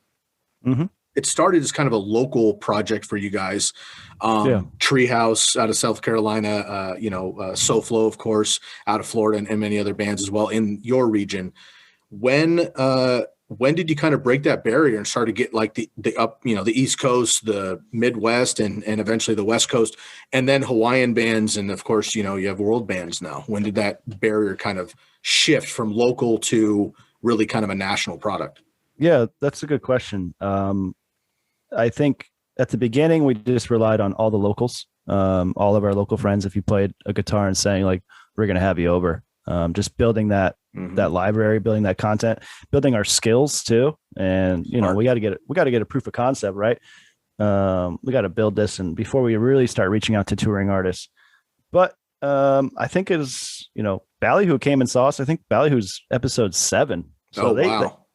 It started as kind of a local project for you guys. Treehouse out of South Carolina, SoFlo, of course, out of Florida, and many other bands as well in your region. When did you kind of break that barrier and start to get like the East Coast, the Midwest, and eventually the West Coast, and then Hawaiian bands, and of course, you have world bands now. When did that barrier kind of shift from local to really kind of a national product? Yeah, that's a good question. I think at the beginning, we just relied on all the locals, all of our local friends. If you played a guitar and sang, like, we're going to have you over. Just building that library, building that content, building our skills too. And, we got to get a proof of concept, right? We got to build this, and before we really start reaching out to touring artists. But I think it was, Ballyhoo came and saw us. I think Ballyhoo's episode 7. So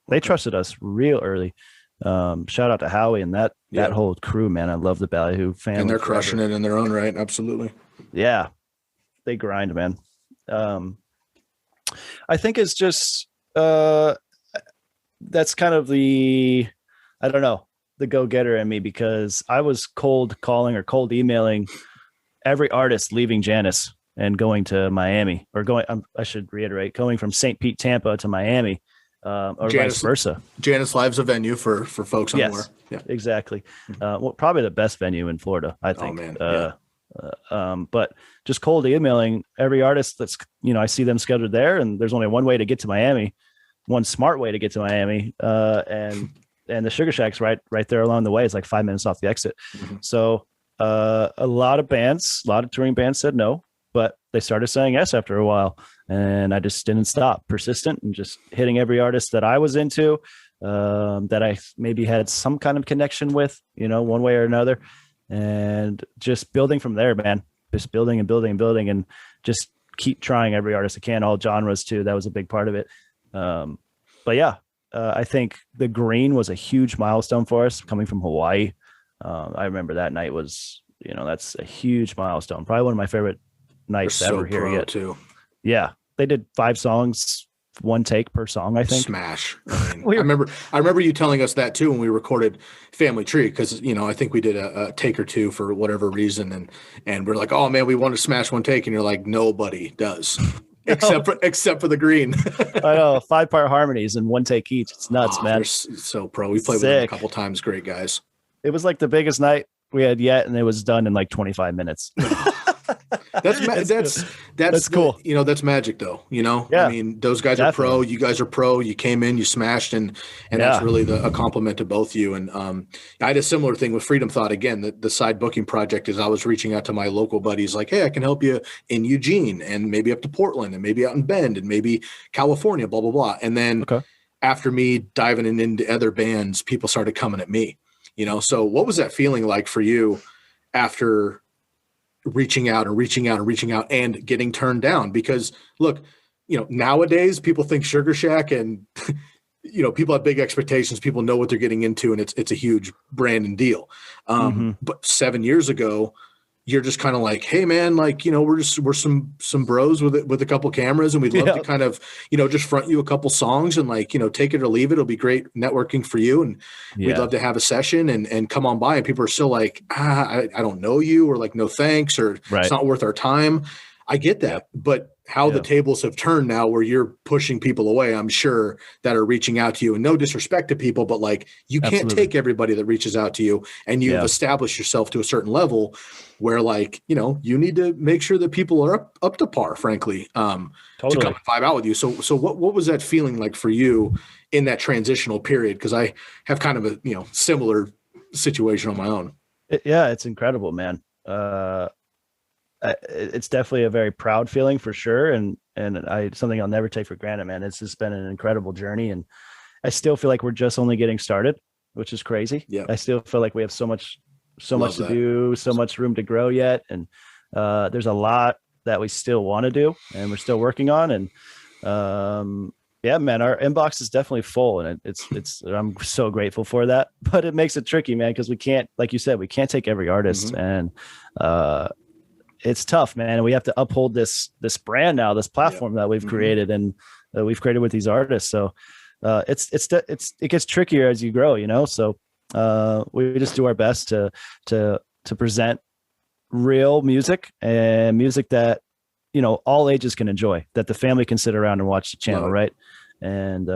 they trusted us real early. Shout out to Howie and that whole crew, man. I love the Ballyhoo family. And they're crushing it in their own right. Absolutely. Yeah. They grind, man. I think it's just, that's kind of the go-getter in me, because I was cold calling or cold emailing every artist leaving Janice and going to Miami, or I should reiterate, going from St. Pete, Tampa to Miami. Or Janice, vice versa. Janice Live's a venue for folks unaware. Yeah, exactly. Probably the best venue in Florida, I think. Oh, man. But just cold emailing every artist that's, I see them scheduled there, and there's only one way to get to Miami, one smart way to get to Miami. And the Sugarshack's right there along the way. It's like 5 minutes off the exit. So a lot of touring bands said no, but they started saying yes after a while. And I just didn't stop, persistent, and just hitting every artist that I was into, that I maybe had some kind of connection with, one way or another, and just building from there, man. Just building and building and building, and just keep trying every artist I can, all genres too. That was a big part of it. I think the Green was a huge milestone for us coming from Hawaii. I remember that night was, that's a huge milestone. Probably one of my favorite nights ever here yet. Too. Yeah, they did 5 songs, 1 take per song, I think. Smash. I remember you telling us that too when we recorded Family Tree, because I think we did a take or two for whatever reason, and we're like, oh man, we want to smash 1 take, and you're like, nobody does. Except for the Green. I know, 5-part harmonies and 1 take each. It's nuts, man. They're so pro. We played with them a couple times. Great guys. It was like the biggest night we had yet, and it was done in like 25 minutes. That's cool. That's magic though. Yeah, I mean, those guys are pro. You guys are pro. You came in, you smashed, and that's really a compliment to both you. And I had a similar thing with Freedom Thought. Again, the side booking project is I was reaching out to my local buddies like, hey, I can help you in Eugene, and maybe up to Portland, and maybe out in Bend, and maybe California, blah blah blah. And then after me diving into other bands, people started coming at me. So what was that feeling like for you after reaching out and getting turned down? Because look, nowadays people think Sugarshack and, people have big expectations. People know what they're getting into, and it's a huge brand and deal. But 7 years ago, you're just kind of like, hey man, like, we're some bros with a couple cameras, and we'd love to kind of, just front you a couple songs and like, take it or leave it. It'll be great networking for you. And we'd love to have a session and come on by. And people are still like, I don't know you, or like, no, thanks, or it's not worth our time. I get that, but how the tables have turned now, where you're pushing people away, I'm sure, that are reaching out to you, and no disrespect to people, but like, you can't take everybody that reaches out to you, and you've established yourself to a certain level where like, you need to make sure that people are up to par, frankly, to come and vibe out with you. So what was that feeling like for you in that transitional period? Cause I have kind of a, similar situation on my own. It's incredible, man. It's definitely a very proud feeling for sure. And something I'll never take for granted, man. It's just been an incredible journey. And I still feel like we're just only getting started, which is crazy. Yeah. I still feel like we have so much to do, so much room to grow yet. And there's a lot that we still want to do, and we're still working on. And yeah, man, our inbox is definitely full, and it's I'm so grateful for that, but it makes it tricky, man. Cause we can't, like you said, we can't take every artist, and it's tough, man. And we have to uphold this brand now, this platform that we've created, and that we've created with these artists. So it gets trickier as you grow, so we just do our best to present real music, and music that, all ages can enjoy, that the family can sit around and watch the channel. Right. And,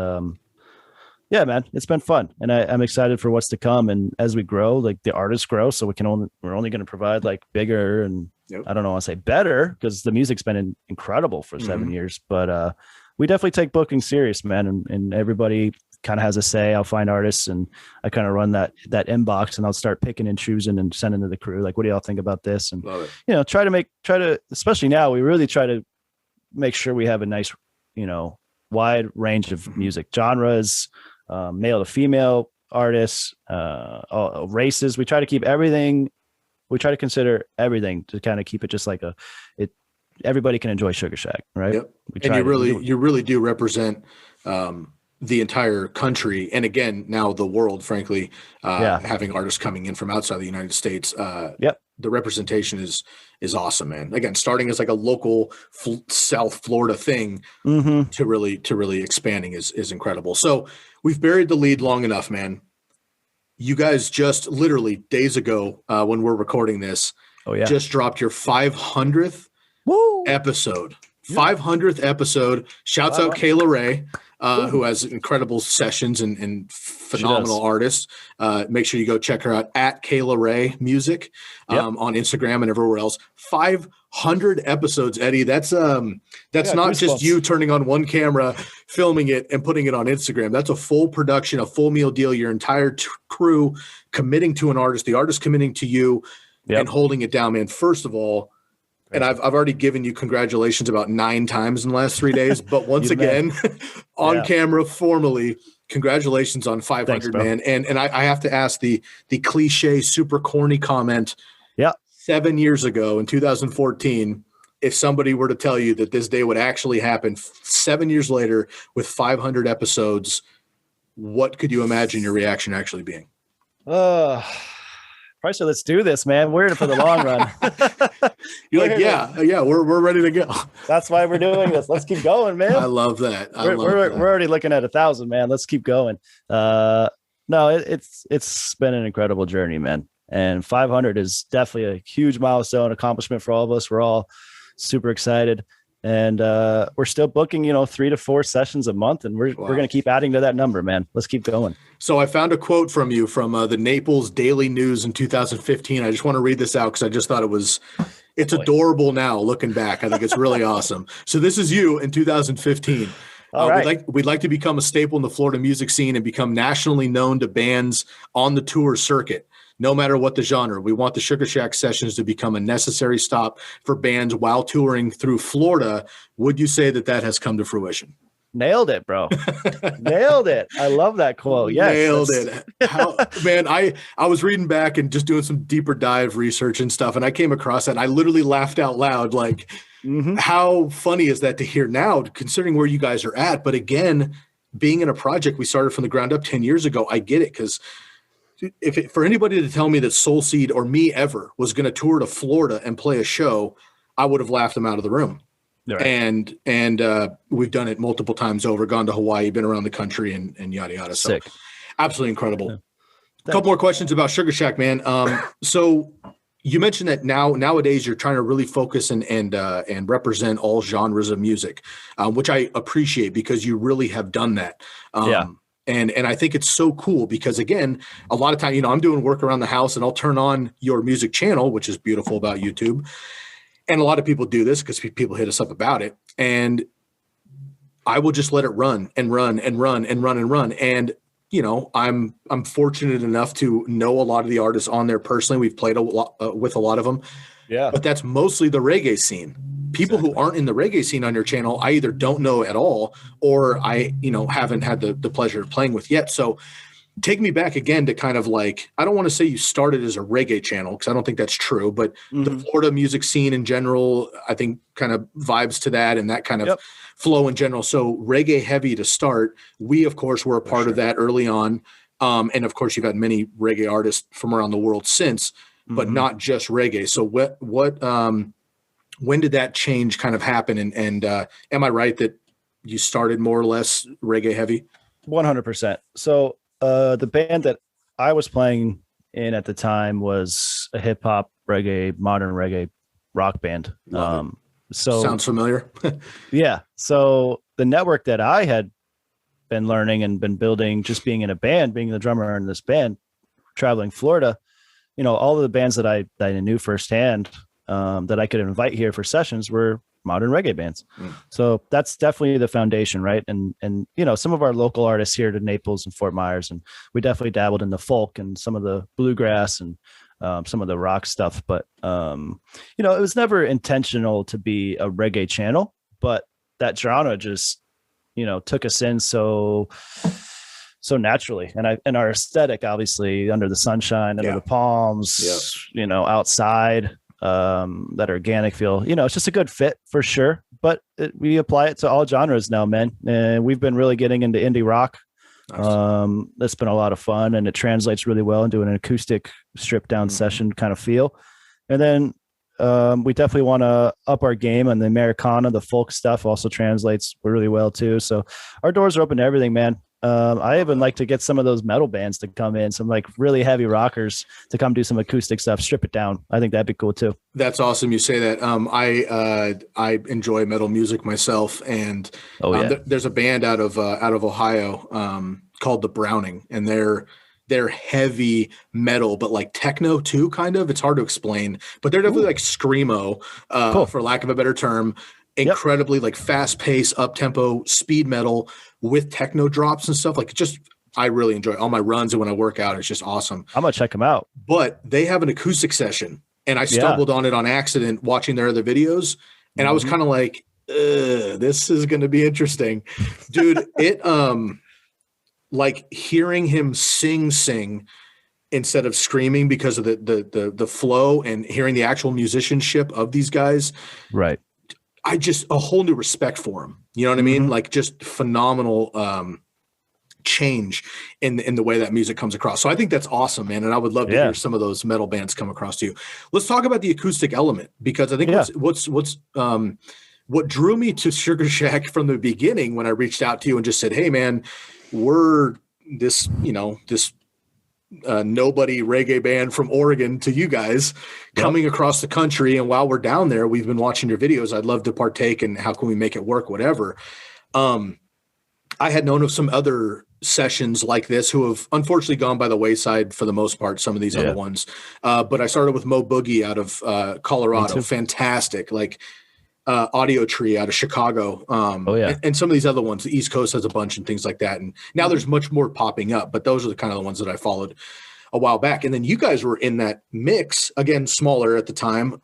yeah, man, it's been fun, and I'm excited for what's to come. And as we grow, like the artists grow, so we're only going to provide like bigger, and I don't know, I want to say better, because the music's been incredible for 7 years, but we definitely take booking serious, man. And everybody kind of has a say. I'll find artists, and I kind of run that inbox, and I'll start picking and choosing and sending to the crew. Like, what do y'all think about this? And, try to, especially now, we really try to make sure we have a nice, wide range of music genres, male to female artists, all races. We try to keep everything. We try to consider everything to kind of keep it just like everybody can enjoy Sugarshack, right? Yep. And you really do represent the entire country, and again, now the world, frankly, having artists coming in from outside the United States. The representation is awesome, man. Again, starting as like a local South Florida thing to really expanding is incredible. So we've buried the lead long enough, man. You guys just literally days ago, when we're recording this, just dropped your 500th episode. 500th episode. Shouts out Kayla Ray, who has incredible sessions and phenomenal artist. Make sure you go check her out at Kayla Ray Music on Instagram and everywhere else. 500 episodes, Eddie. That's not just you turning on one camera, filming it, and putting it on Instagram. That's a full production, a full meal deal. Your entire crew committing to an artist, the artist committing to you, and holding it down, man. First of all, and I've already given you congratulations about 9 times in the last 3 days, but once again, on camera, formally, congratulations on 500, thanks, man. And I have to ask the cliche, super corny comment. 7 years ago in 2014, if somebody were to tell you that this day would actually happen 7 years later with 500 episodes, what could you imagine your reaction actually being? Probably say, let's do this, man. We're in it for the long run. You're like, we're ready to go. That's why we're doing this. Let's keep going, man. I love that. We're already looking at 1,000, man. Let's keep going. No, it's been an incredible journey, man. And 500 is definitely a huge milestone accomplishment for all of us. We're all super excited. And we're still booking, 3 to 4 sessions a month, and we're going to keep adding to that number, man. Let's keep going. So I found a quote from you from the Naples Daily News in 2015. I just want to read this out because I just thought it's adorable now looking back. I think it's really awesome. So this is you in 2015. We'd like to become a staple in the Florida music scene and become nationally known to bands on the tour circuit. No matter what the genre, we want the Sugarshack sessions to become a necessary stop for bands while touring through Florida. Would you say that has come to fruition? Nailed it, bro. Nailed it. I love that quote. Yes. Nailed it. Man, I was reading back and just doing some deeper dive research and stuff, and I came across that and I literally laughed out loud. Like, how funny is that to hear now, considering where you guys are at? But again, being in a project we started from the ground up 10 years ago, I get it. Because for anybody to tell me that Soul Seed or me ever was going to tour to Florida and play a show, I would have laughed them out of the room. Right. And we've done it multiple times over, gone to Hawaii, been around the country and yada, yada. So sick. Absolutely incredible. Yeah. A couple more questions about Sugarshack, man. So you mentioned that nowadays you're trying to really focus and represent all genres of music, which I appreciate because you really have done that. And I think it's so cool because, again, a lot of time, I'm doing work around the house and I'll turn on your music channel, which is beautiful about YouTube. And a lot of people do this because people hit us up about it. And I will just let it run and run and run and run and run. And, I'm fortunate enough to know a lot of the artists on there personally. We've played a lot with a lot of them. Yeah. But that's mostly the reggae scene. People who aren't in the reggae scene on your channel, I either don't know at all or I, haven't had the pleasure of playing with yet. So take me back again to kind of like, I don't want to say you started as a reggae channel because I don't think that's true, but the Florida music scene in general, I think kind of vibes to that and that kind of flow in general. So reggae heavy to start. We, of course, were a part of that early on. And of course, you've had many reggae artists from around the world since, but not just reggae. So when did that change kind of happen? And am I right that you started more or less reggae heavy? 100%. So the band that I was playing in at the time was a hip hop, reggae, modern reggae rock band. So sounds familiar. Yeah. So the network that I had been learning and been building, just being in a band, being the drummer in this band, traveling Florida, all of the bands that I knew firsthand that I could invite here for sessions were modern reggae bands. So that's definitely the foundation, right? And some of our local artists here to Naples and Fort Myers, and we definitely dabbled in the folk and some of the bluegrass and some of the rock stuff. But it was never intentional to be a reggae channel, but that genre just took us in so naturally, and our aesthetic, obviously, under the sunshine, under the palms, outside. That organic feel, it's just a good fit for sure, but we apply it to all genres now, man. And we've been really getting into indie rock. Nice. That's been a lot of fun, and it translates really well into an acoustic stripped down session kind of feel. And then we definitely want to up our game, and the Americana, the folk stuff also translates really well too. So our doors are open to everything, man. I even like to get some of those metal bands to come in, some like really heavy rockers to come do some acoustic stuff, strip it down. I think that'd be cool too. That's awesome. You say that. I enjoy metal music myself, and there's a band out of Ohio called The Browning, and they're heavy metal, but like techno too, kind of. It's hard to explain, but they're definitely like screamo, cool, for lack of a better term. Incredibly like fast paced, up tempo, speed metal with techno drops and stuff. Like I really enjoy all my runs, and when I work out, it's just awesome. I'm gonna check them out. But they have an acoustic session, and I stumbled on it on accident watching their other videos, and I was kind of like, this is going to be interesting, dude. It like hearing him sing instead of screaming because of the flow, and hearing the actual musicianship of these guys, right? I just a whole new respect for him. You know what I mean? Like just phenomenal change in the way that music comes across. So I think that's awesome, man. And I would love to hear some of those metal bands come across to you. Let's talk about the acoustic element, because I think what drew me to Sugarshack from the beginning when I reached out to you and just said, hey man, we're this nobody reggae band from Oregon to you guys coming across the country. And while we're down there, we've been watching your videos. I'd love to partake, and how can we make it work? Whatever. I had known of some other sessions like this who have unfortunately gone by the wayside for the most part, some of these other ones. But I started with Mo Boogie out of Colorado. Fantastic. Like Audio Tree out of Chicago. And some of these other ones, the East Coast has a bunch and things like that. And now there's much more popping up, but those are the kind of the ones that I followed a while back. And then you guys were in that mix, again, smaller at the time,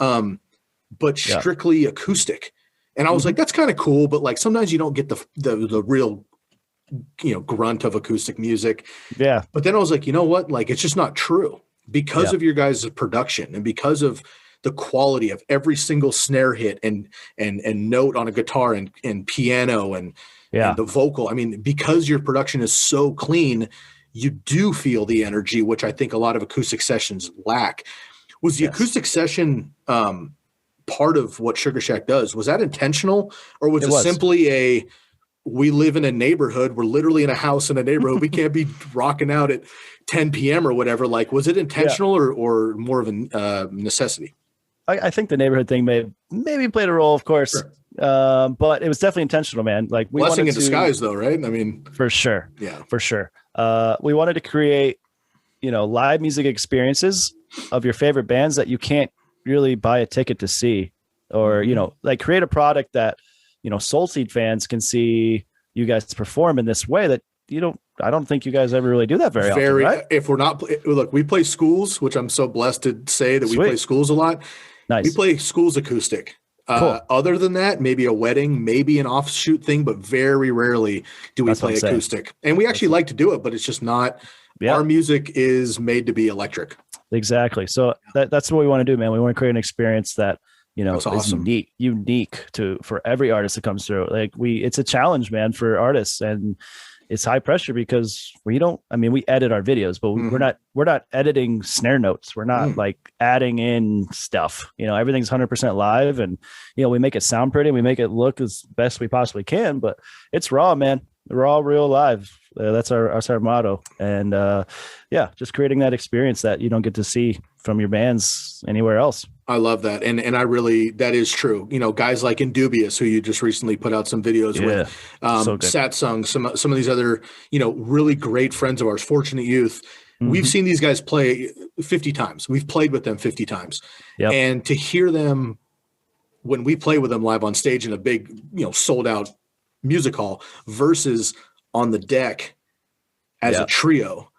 but strictly acoustic. And I was like, that's kind of cool, but like sometimes you don't get the real, grunt of acoustic music. Yeah. But then I was like, you know what? Like, it's just not true because of your guys' production and because of the quality of every single snare hit and note on a guitar and piano and the vocal. I mean, because your production is so clean, you do feel the energy, which I think a lot of acoustic sessions lack. Was the acoustic session part of what Sugarshack does? Was that intentional, or was it simply we live in a neighborhood, we're literally in a house in a neighborhood, we can't be rocking out at 10 p.m. or whatever? Like, was it intentional or more of a necessity? I think the neighborhood thing maybe played a role, of course. Sure. But it was definitely intentional, man. Like, we blessing wanted in disguise, though, right? I mean, for sure. Yeah, for sure. We wanted to create, live music experiences of your favorite bands that you can't really buy a ticket to see, or, like create a product that, Soul Seed fans can see you guys perform in this way that I don't think you guys ever really do that very often, right? If we're not, look, we play schools, which I'm so blessed to say that we play schools a lot. Nice. We play schools acoustic. Cool. Other than that, maybe a wedding, maybe an offshoot thing, but very rarely do we play acoustic. And we actually like to do it, but it's just not, our music is made to be electric. Exactly. So that's what we want to do, man. We want to create an experience that, that's awesome. Is unique for every artist that comes through. Like it's a challenge, man, for artists, and it's high pressure because we edit our videos, but we're not editing snare notes. We're not like adding in stuff, everything's 100% live, and, we make it sound pretty. We make it look as best we possibly can, but it's raw, man. Raw, real, live. That's our motto. And just creating that experience that you don't get to see from your bands anywhere else. I love that. And I really, that is true. Guys like Indubious, who you just recently put out some videos with, Satsung, some of these other, really great friends of ours, Fortunate Youth. We've seen these guys play 50 times. We've played with them 50 times. Yep. And to hear them when we play with them live on stage in a big, sold out music hall versus on the deck as a trio,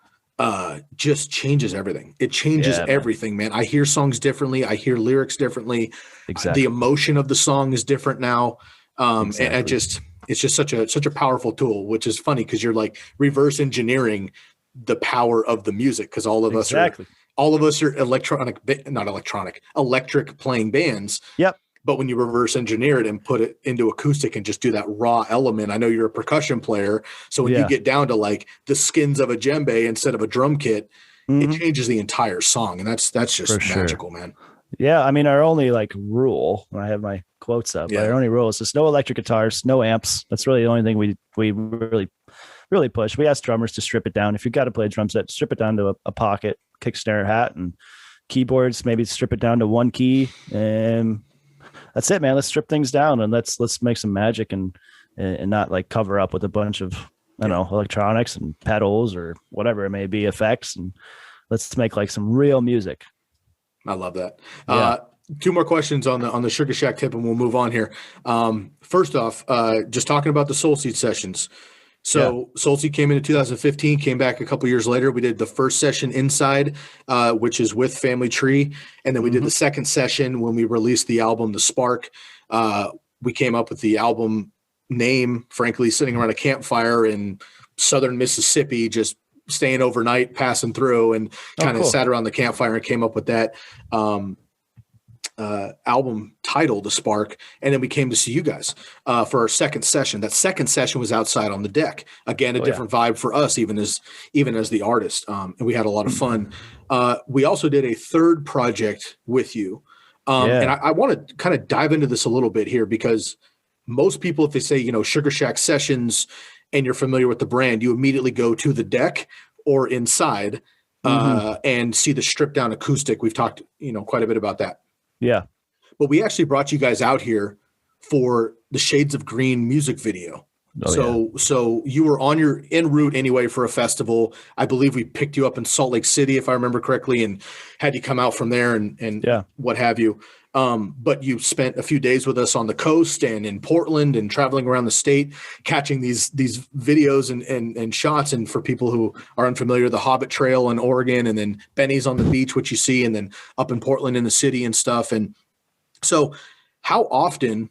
just changes everything. It changes everything, man. I hear songs differently. I hear lyrics differently. Exactly. The emotion of the song is different now. And it's just such a powerful tool, which is funny because you're like reverse engineering the power of the music. Cause all of us are electric playing bands. Yep. But when you reverse engineer it and put it into acoustic and just do that raw element, I know you're a percussion player. So when you get down to like the skins of a djembe instead of a drum kit, it changes the entire song. And that's just magical, man. Yeah. I mean, our only like rule, when I have my quotes up, our only rule is just no electric guitars, no amps. That's really the only thing we really push. We ask drummers to strip it down. If you've got to play a drum set, strip it down to a pocket, kick, snare, hat, and keyboards, maybe strip it down to one key, and that's it, man. Let's strip things down and let's make some magic and not like cover up with a bunch of, electronics and pedals or whatever it may be, effects, and let's make like some real music. I love that. Two more questions on the Sugarshack tip and we'll move on here. First off, just talking about the Soul Seed sessions. So Soul Seed came in 2015, came back a couple years later. We did the first session inside, which is with Family Tree. And then we did the second session when we released the album, The Spark. We came up with the album name, frankly, sitting around a campfire in southern Mississippi, just staying overnight, passing through, and kind of sat around the campfire and came up with that album title, The Spark. And then we came to see you guys for our second session. That second session was outside on the deck. Again, a different vibe for us, even as the artist. And we had a lot of fun. We also did a third project with you. And I want to kind of dive into this a little bit here, because most people, if they say, Sugarshack sessions and you're familiar with the brand, you immediately go to the deck or inside and see the stripped down acoustic. We've talked, quite a bit about that. Yeah. But we actually brought you guys out here for the Shades of Green music video. So you were en route anyway for a festival. I believe we picked you up in Salt Lake City, if I remember correctly, and had you come out from there and what have you. But you spent a few days with us on the coast and in Portland and traveling around the state, catching these videos and shots. And for people who are unfamiliar, the Hobbit Trail in Oregon, and then Benny's on the beach, which you see, and then up in Portland in the city and stuff. And so how often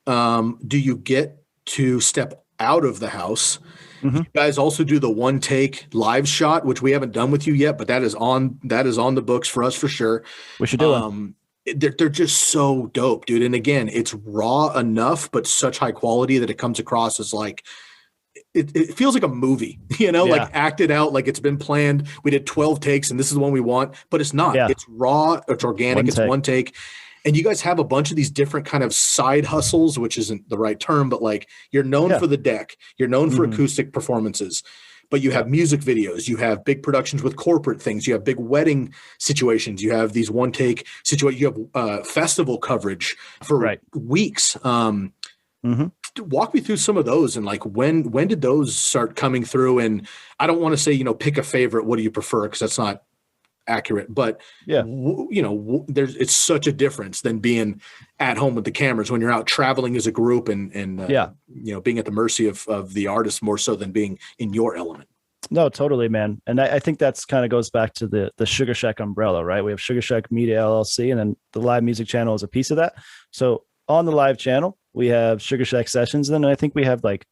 do you get to step out of the house? Mhm. You guys also do the one take live shot, which we haven't done with you yet, but that is on the books for us for sure. We should do one. They're just so dope, dude. And again, it's raw enough, but such high quality that it comes across as like, it feels like a movie, like acted out, like it's been planned. We did 12 takes and this is the one we want, but it's not. Yeah. It's raw, it's organic, it's one take. And you guys have a bunch of these different kind of side hustles, which isn't the right term, but like you're known for the deck, you're known for acoustic performances, but you have music videos, you have big productions with corporate things, you have big wedding situations, you have these one take situations, you have festival coverage for weeks. Walk me through some of those and like when did those start coming through? And I don't want to say, pick a favorite, what do you prefer? Because that's not accurate, but it's such a difference than being at home with the cameras when you're out traveling as a group and being at the mercy of the artist more so than being in your element. No, totally, man. And I think that's kind of goes back to the Sugarshack umbrella, right? We have Sugarshack Media LLC, and then the live music channel is a piece of that. So on the live channel, we have Sugarshack sessions. And then I think we have like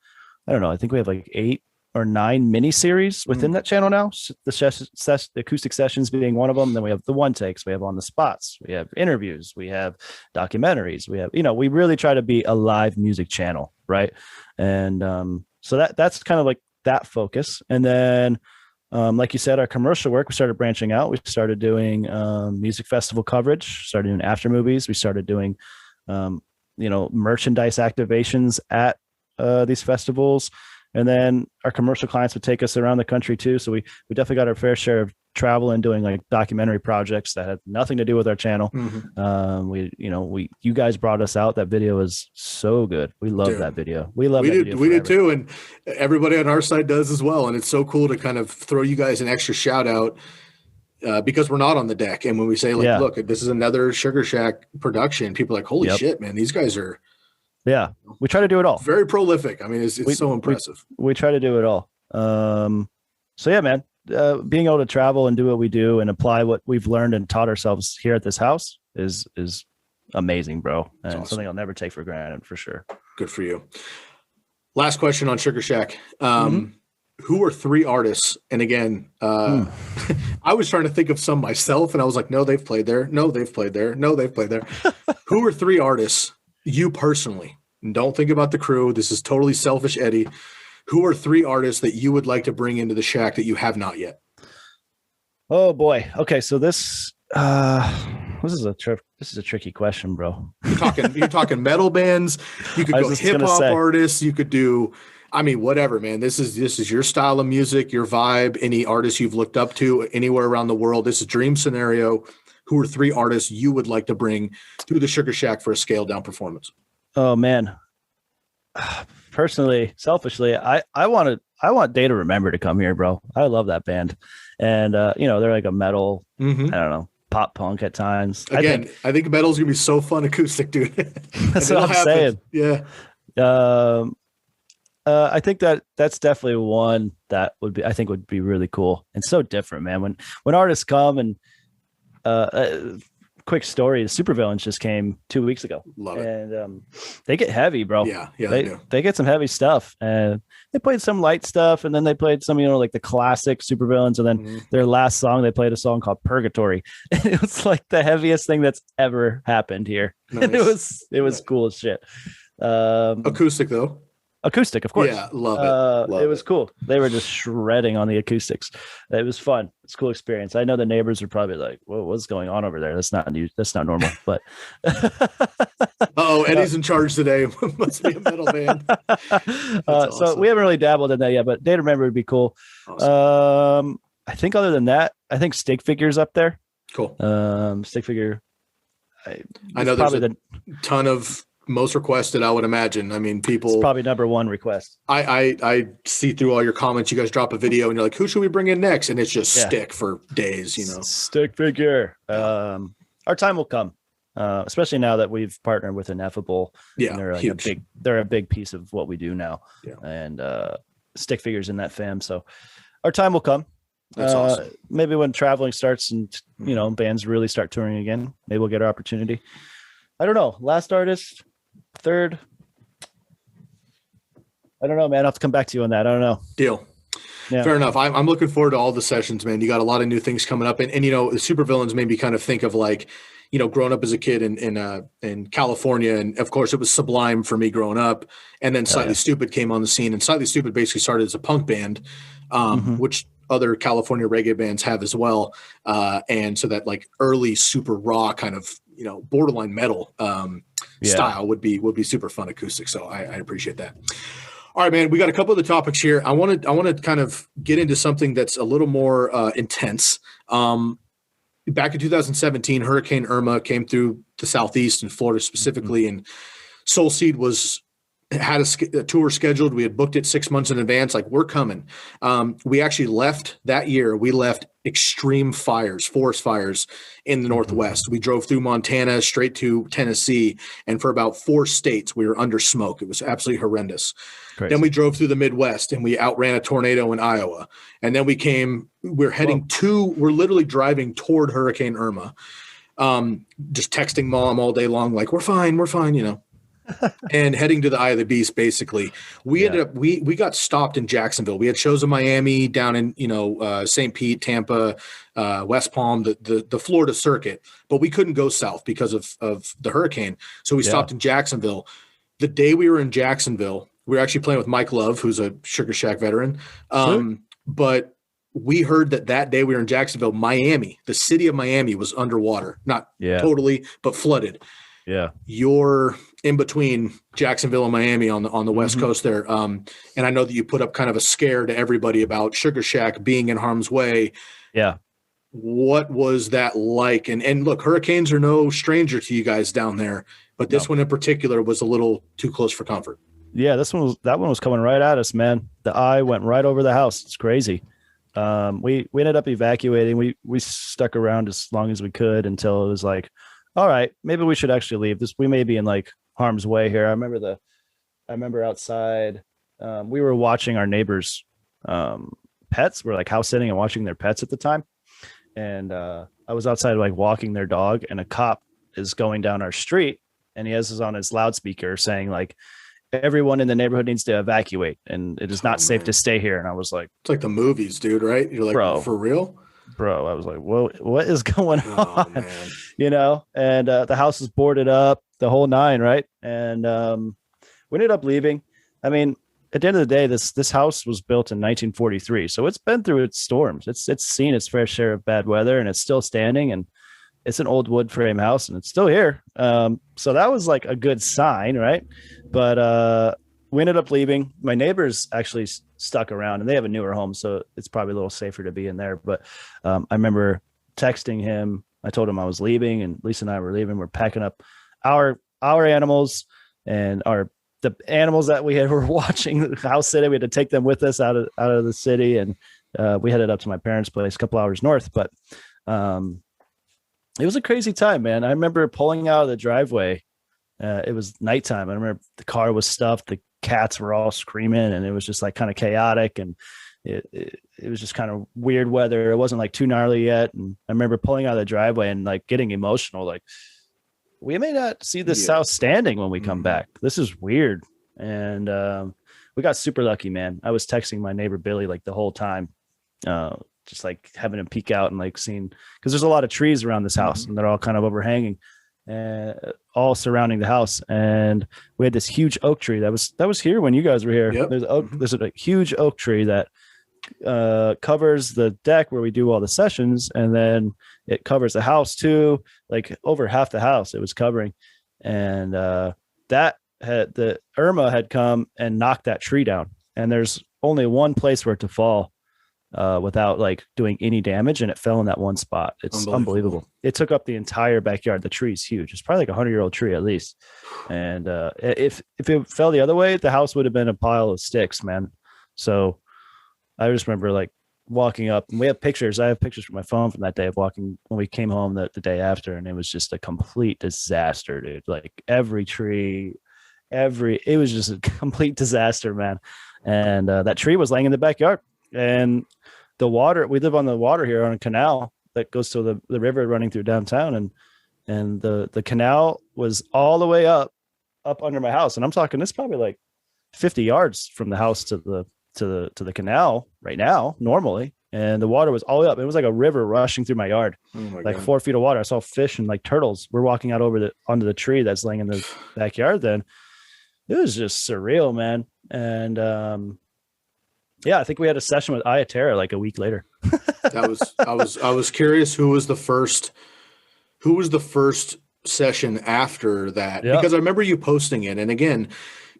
8 or 9 mini series within that channel now. The acoustic sessions being one of them. Then we have the one takes, we have on the spots, we have interviews, we have documentaries, we have, we really try to be a live music channel. Right. And so that's kind of like that focus. And then like you said, our commercial work, we started branching out. We started doing music festival coverage, started doing after movies. We started doing, merchandise activations at these festivals. And then our commercial clients would take us around the country too. So we definitely got our fair share of travel and doing like documentary projects that had nothing to do with our channel. You guys brought us out. That video is so good. We love that video. We did too. And everybody on our side does as well. And it's so cool to kind of throw you guys an extra shout out because we're not on the deck. And when we say like, look, this is another Sugarshack production, people are like, holy shit, man, these guys are, we try to do it all. Very prolific. I mean, it's so impressive. We try to do it all. So yeah, man, being able to travel and do what we do and apply what we've learned and taught ourselves here at this house is amazing, bro. And awesome. Something I'll never take for granted for sure. Good for you. Last question on Sugarshack. Who are 3 artists? And again, I was trying to think of some myself and I was like, no, they've played there. No, they've played there. No, they've played there. Who are 3 artists? You personally, and don't think about the crew. This is totally selfish, Eddie. Who are 3 artists that you would like to bring into the shack that you have not yet? Oh boy. Okay. So this is a tricky question, bro. You're talking metal bands. You could go hip hop artists. You could do, whatever, man. This is your style of music, your vibe, any artists you've looked up to anywhere around the world. This is dream scenario. Who are 3 artists you would like to bring to the Sugarshack for a scaled down performance? Oh man. Personally, selfishly, I want Day to Remember to come here, bro. I love that band. And they're like a metal, I don't know, pop punk at times. Again, I think metal's gonna be so fun acoustic, dude. That's what I'm saying. Yeah. I think that's definitely one that would be really cool and so different, man. When artists come and quick story, the Supervillains just came 2 weeks ago. Love it. And they get heavy, bro. Yeah, they get some heavy stuff. And they played some light stuff, and then they played some, like the classic Supervillains, and then their last song, they played a song called Purgatory. And it was like the heaviest thing that's ever happened here. Nice. And it was cool as shit. Acoustic though. Acoustic, of course. Yeah, love it. It was cool. They were just shredding on the acoustics. It was fun. It's a cool experience. I know the neighbors are probably like, "Whoa, what's going on over there? That's not new. That's not normal." But Eddie's in charge today. Must be a metal band. Awesome. So we haven't really dabbled in that yet, but Day to Remember would be cool. Awesome. I think other than that, I think Stick Figure's up there. Cool. Stick Figure. I know there's a ton of most requested, I would imagine. People. It's probably number 1 request. I see through all your comments. You guys drop a video and you're like, who should we bring in next? And it's just Stick for days, Stick Figure. Our time will come, especially now that we've partnered with Ineffable. Yeah, they're like they're a big piece of what we do now. Yeah. And Stick Figure's in that fam. So our time will come. That's awesome. Maybe when traveling starts and bands really start touring again, maybe we'll get our opportunity. I don't know. Last artist. Third, I don't know, man. I'll have to come back to you on that. I don't know. Deal. Yeah. Fair enough. I'm looking forward to all the sessions, man. You got a lot of new things coming up, and you know, the supervillains made me kind of think of like, you know, growing up as a kid in California, and of course it was Sublime for me growing up, and then Slightly Stupid came on the scene, and Slightly Stupid basically started as a punk band, which other California reggae bands have as well, and so that like early super raw kind of, you know, borderline metal style would be super fun acoustic. So I appreciate that. All right, man, we got a couple of the topics here. I want to kind of get into something that's a little more intense. Back in 2017, Hurricane Irma came through the Southeast and Florida specifically, and Soul Seed had a tour scheduled. We had booked it 6 months in advance. Like, we're coming. We actually left that year. We left extreme fires, forest fires in the Northwest. We drove through Montana straight to Tennessee, and for about 4 states, we were under smoke. It was absolutely horrendous. Crazy. Then we drove through the Midwest, and we outran a tornado in Iowa. And then we're literally driving toward Hurricane Irma, just texting mom all day long, like, we're fine, you know. And heading to the Eye of the Beast, basically. We ended up we got stopped in Jacksonville. We had shows in Miami, down in, you know, St. Pete, Tampa, West Palm, the Florida circuit, but we couldn't go south because of the hurricane. So we stopped in Jacksonville. The day we were in Jacksonville, we were actually playing with Mike Love, who's a Sugarshack veteran. But we heard that day we were in Jacksonville, Miami, the city of Miami was underwater, not totally, but flooded. Yeah. You're in between Jacksonville and Miami on the West Coast there. And I know that you put up kind of a scare to everybody about Sugarshack being in harm's way. Yeah. What was that like? And look, hurricanes are no stranger to you guys down there, but this one in particular was a little too close for comfort. Yeah, that one was coming right at us, man. The eye went right over the house. It's crazy. We ended up evacuating. We stuck around as long as we could until it was like, all right, maybe we should actually leave this. We may be in like harm's way here. I remember outside, we were watching our neighbors' pets. We're like house sitting and watching their pets at the time. And I was outside like walking their dog, and a cop is going down our street, and he has this on his loudspeaker saying like, everyone in the neighborhood needs to evacuate, and it is not safe to stay here. And I was like, it's like the movies, dude, right? You're like, bro, for real? Bro, I was like, whoa, what is going on? Man. You know, and the house was boarded up, the whole nine, right? And we ended up leaving. I mean, at the end of the day, this house was built in 1943, so it's been through its storms. It's seen its fair share of bad weather, and it's still standing, and it's an old wood frame house, and it's still here. So that was like a good sign, right? But we ended up leaving. My neighbors actually stuck around, and they have a newer home, so it's probably a little safer to be in there. But I remember texting him. I told him I was leaving, and Lisa and I were leaving. We're packing up our animals and the animals that were watching house sitting. We had to take them with us out of the city, and we headed up to my parents' place a couple hours north. But it was a crazy time, man. I remember pulling out of the driveway. It was nighttime. I remember the car was stuffed. The cats were all screaming, and it was just like kind of chaotic, and it was just kind of weird weather. It wasn't like too gnarly yet. And I remember pulling out of the driveway and like getting emotional, like, we may not see this house standing when we come back. This is weird. And we got super lucky, man. I was texting my neighbor Billy like the whole time, just like having him peek out and like seeing, because there's a lot of trees around this house, and they're all kind of overhanging, all surrounding the house. And we had this huge oak tree that was here when you guys were here. Yep. There's a huge oak tree that covers the deck where we do all the sessions, and then it covers the house too, like over half the house it was covering. And the Irma had come and knocked that tree down, and there's only one place for it to fall without like doing any damage, and it fell in that one spot. It's unbelievable. It took up the entire backyard. The tree's huge. It's probably like 100-year-old tree at least. And if it fell the other way, the house would have been a pile of sticks, man. So I just remember like walking up, and we have pictures. I have pictures from my phone from that day of walking when we came home the day after, and it was just a complete disaster, dude. Like every tree, it was just a complete disaster, man. And that tree was laying in the backyard, and the water, we live on the water here on a canal that goes to the river running through downtown. And the canal was all the way up under my house. And I'm talking, it's probably like 50 yards from the house to the canal right now, normally. And the water was all the way up. It was like a river rushing through my yard, like God. 4 feet of water. I saw fish and like turtles. We're walking out onto the tree that's laying in the backyard. Then it was just surreal, man. And I think we had a session with Ayaterra like a week later. I was curious who was the first session after that, because I remember you posting it. And again,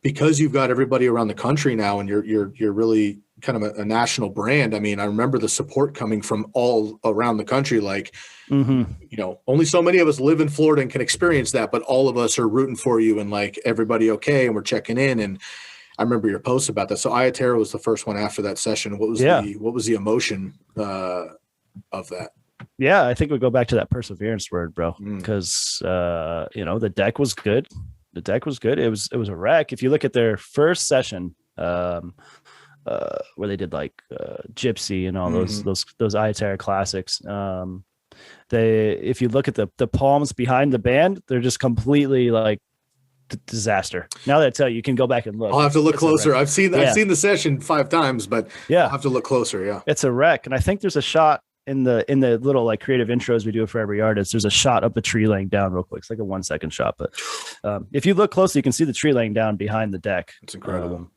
because you've got everybody around the country now, and you're really kind of a national brand. I mean, I remember the support coming from all around the country. Like, only so many of us live in Florida and can experience that, but all of us are rooting for you and like, everybody okay, and we're checking in. And I remember your post about that. So Ayaterra was the first one after that session. What was the emotion of that? Yeah, I think we go back to that perseverance word, bro, because the deck was good. The deck was good. It was a wreck. If you look at their first session, where they did like Gypsy and all those Ayaterra classics, if you look at the palms behind the band, they're just completely like disaster. Now that I tell you, you can go back and look. I'll have to look closer. I've seen the session 5 times, but I'll have to look closer. Yeah, it's a wreck. And I think there's a shot in the little like creative intros we do for every artist. There's a shot of the tree laying down real quick. It's like a 1 second shot, but if you look closely, you can see the tree laying down behind the deck. It's incredible.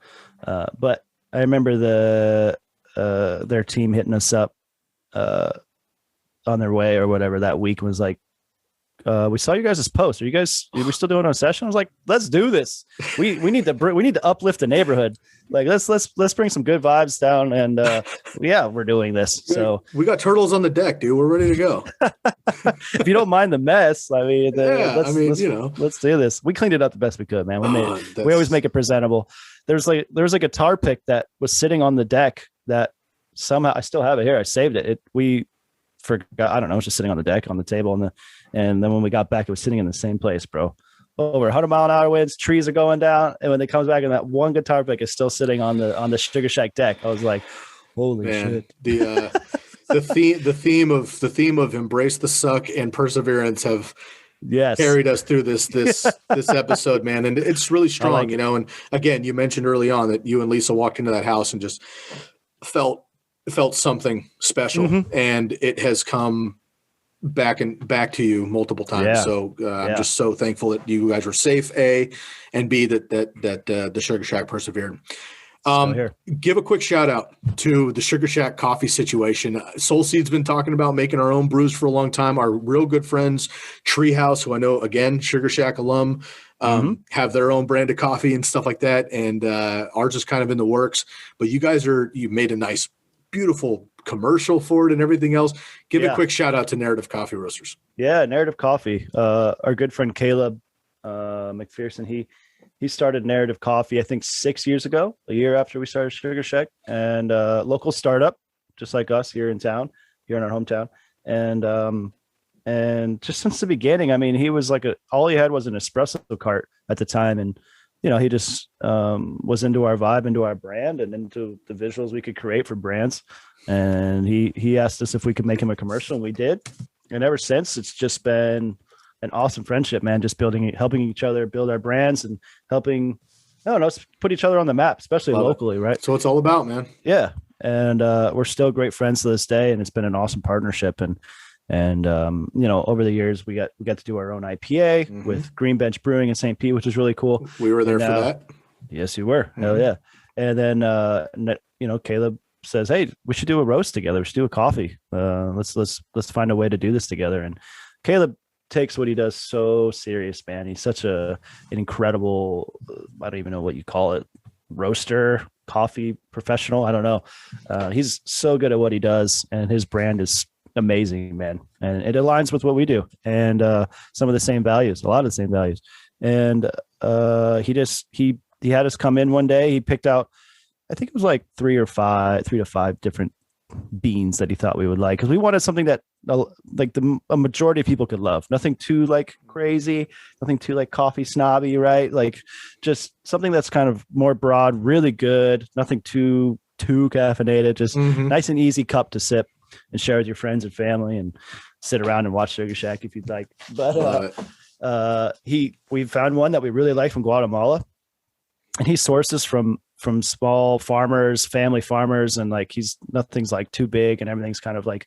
But I remember their team hitting us up on their way or whatever that week, was like, we saw you guys' post. Are we still doing a session? I was like, let's do this. We need to uplift the neighborhood. Like let's bring some good vibes down, and we're doing this. So we got turtles on the deck, dude. We're ready to go. If you don't mind the mess, I mean, let's do this. We cleaned it up the best we could, man. We always make it presentable. There was a guitar pick that was sitting on the deck that somehow I still have it here. I saved it. We forgot. I don't know. It was just sitting on the deck on the table, and then when we got back, it was sitting in the same place, bro. Over 100-mile-an-hour winds, trees are going down, and when it comes back, and that one guitar pick is still sitting on the Sugarshack deck, I was like, "Holy shit!" The theme of embrace the suck and perseverance have carried us through this episode, man, and it's really strong, And again, you mentioned early on that you and Lisa walked into that house and just felt something special, and it has come back to you multiple times. So I'm just so thankful that you guys were safe, A, and B, that the Sugarshack persevered. Give a quick shout out to the Sugarshack coffee situation. Soul Seed's been talking about making our own brews for a long time. Our real good friends, Treehouse, who I know, again, Sugarshack alum, have their own brand of coffee and stuff like that. And ours is kind of in the works, but you made a nice, beautiful commercial for it and everything else. Give a quick shout out to Narrative Coffee Roasters. Yeah, Narrative Coffee. Our good friend Caleb McPherson, he started Narrative Coffee, I think 6 years ago, a year after we started Sugarshack, and local startup, just like us here in town, here in our hometown. And just since the beginning, I mean, he was like all he had was an espresso cart at the time, and he just was into our vibe, into our brand, and into the visuals we could create for brands. And he asked us if we could make him a commercial, and we did. And ever since, it's just been an awesome friendship, man. Just helping each other build our brands and helping, put each other on the map, especially locally, right? So it's all about, man. Yeah. And we're still great friends to this day, and it's been an awesome partnership. And over the years, we got to do our own IPA with Green Bench Brewing in St. Pete, which was really cool. We were there for that. Yes, you were. Hell yeah. And then, Caleb says, "Hey, we should do a roast together. We should do a coffee. Let's find a way to do this together." And Caleb takes what he does so serious, man. He's such an incredible, I don't even know what you call it, roaster, coffee professional. I don't know. He's so good at what he does, and his brand is amazing, man. And it aligns with what we do, and some of the same values, a lot of the same values. And he had us come in one day. He picked out, I think it was like 3 to 5 different beans that he thought we would like, because we wanted something that a majority of people could love. Nothing too like crazy, nothing too like coffee snobby, right? Like just something that's kind of more broad, really good, nothing too caffeinated, just nice and easy cup to sip and share with your friends and family and sit around and watch Sugarshack if you'd like. But we found one that we really like from Guatemala. and he sources from small farmers, family farmers, and like nothing's like too big, and everything's kind of like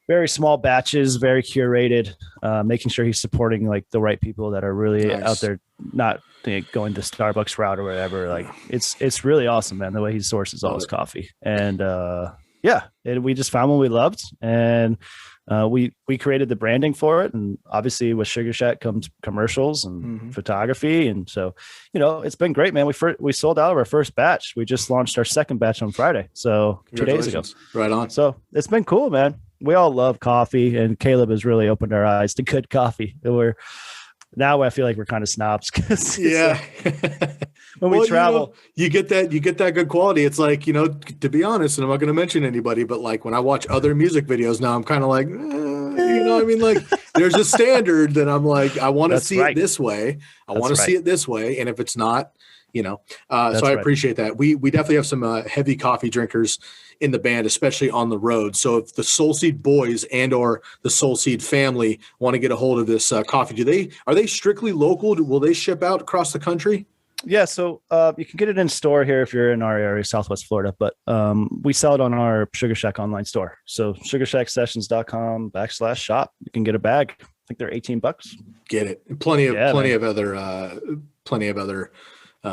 very small batches, very curated, making sure he's supporting like the right people that are really out there, not going the Starbucks route or whatever. Like it's really awesome, man, the way he sources all his coffee. And and we just found one we loved, and we created the branding for it. And obviously with Sugarshack comes commercials and photography. And so, it's been great, man. We sold out of our first batch. We just launched our second batch on Friday. So 2 days ago. Right on. So it's been cool, man. We all love coffee, and Caleb has really opened our eyes to good coffee. Now I feel like we're kind of snobs because when we travel, you get that good quality. It's like, to be honest, and I'm not going to mention anybody, but like when I watch other music videos now, I'm kind of like, like there's a standard that I'm like, I want to see it this way. I want to see it this way. And if it's not, so I appreciate that. We definitely have some heavy coffee drinkers in the band, especially on the road. So if the Soul Seed boys and or the Soul Seed family want to get a hold of this coffee, are they strictly local? Will they ship out across the country? Yeah. So you can get it in store here if you're in our area, Southwest Florida, but we sell it on our Sugarshack online store. So sugarshacksessions.com/shop. You can get a bag. I think they're $18. Get it. Plenty of other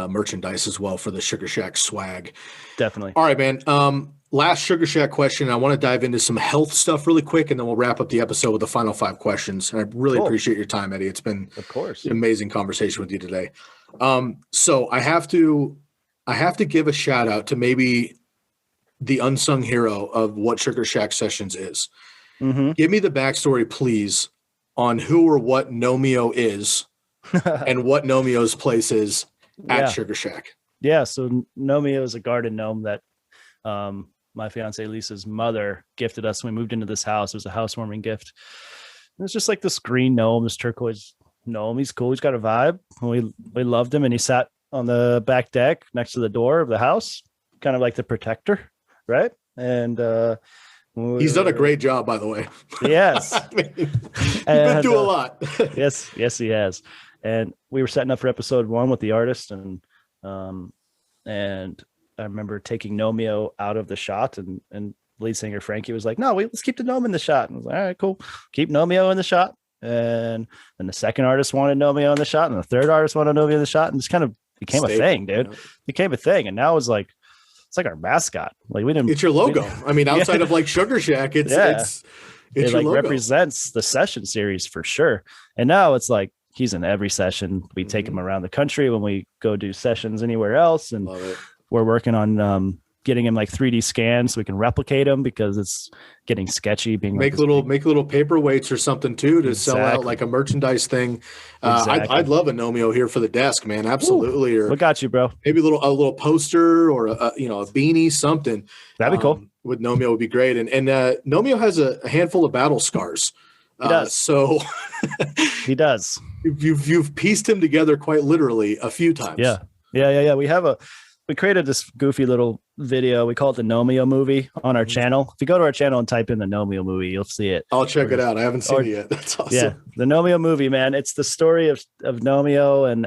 merchandise as well for the Sugarshack swag. Definitely. All right, man. Last Sugarshack question. I want to dive into some health stuff really quick, and then we'll wrap up the episode with the final 5 questions. And I really appreciate your time, Eddie. It's been, of course, an amazing conversation with you today. So I have to give a shout out to maybe the unsung hero of what Sugarshack Sessions is. Give me the backstory, please, on who or what Gnomeo is and what Gnomeo's place is at Sugarshack. Yeah. So Gnomeo is a garden gnome that my fiance Lisa's mother gifted us when we moved into this house. It was a housewarming gift. And it's just like this green gnome, this turquoise gnome. He's cool. He's got a vibe. We loved him, and he sat on the back deck next to the door of the house, kind of like the protector, right? And he's done a great job, by the way. Yes. He's been through a lot. Yes, he has. And we were setting up for episode 1 with the artist, and I remember taking Gnomeo out of the shot, and lead singer Frankie was like, "No, let's keep the gnome in the shot." And I was like, "All right, cool. Keep Gnomeo in the shot." And then the second artist wanted Gnomeo in the shot, and the third artist wanted Gnomeo in the shot, and just kind of became a thing, dude. Yeah. Became a thing, and now it's like our mascot. Like it's your logo. I mean, outside of like Sugarshack, it like logo. Represents the session series for sure. And now it's like he's in every session. We take him around the country when we go do sessions anywhere else, and we're working on getting him like 3D scans so we can replicate them, because it's getting sketchy. Make little paperweights or something too to sell out like a merchandise thing. I'd love a Gnomeo here for the desk, man. Absolutely. Or we got you, bro. Maybe a little poster or a beanie, something. That'd be cool. With Gnomeo would be great. And Gnomeo has a handful of battle scars. He does. So he does. You've pieced him together quite literally a few times. Yeah. We created this goofy little video. We call it the Gnomeo movie on our channel. If you go to our channel and type in the Gnomeo movie, you'll see it. I'll check it out. I haven't seen it yet. That's awesome. Yeah, the Gnomeo movie, man. It's the story of Gnomeo and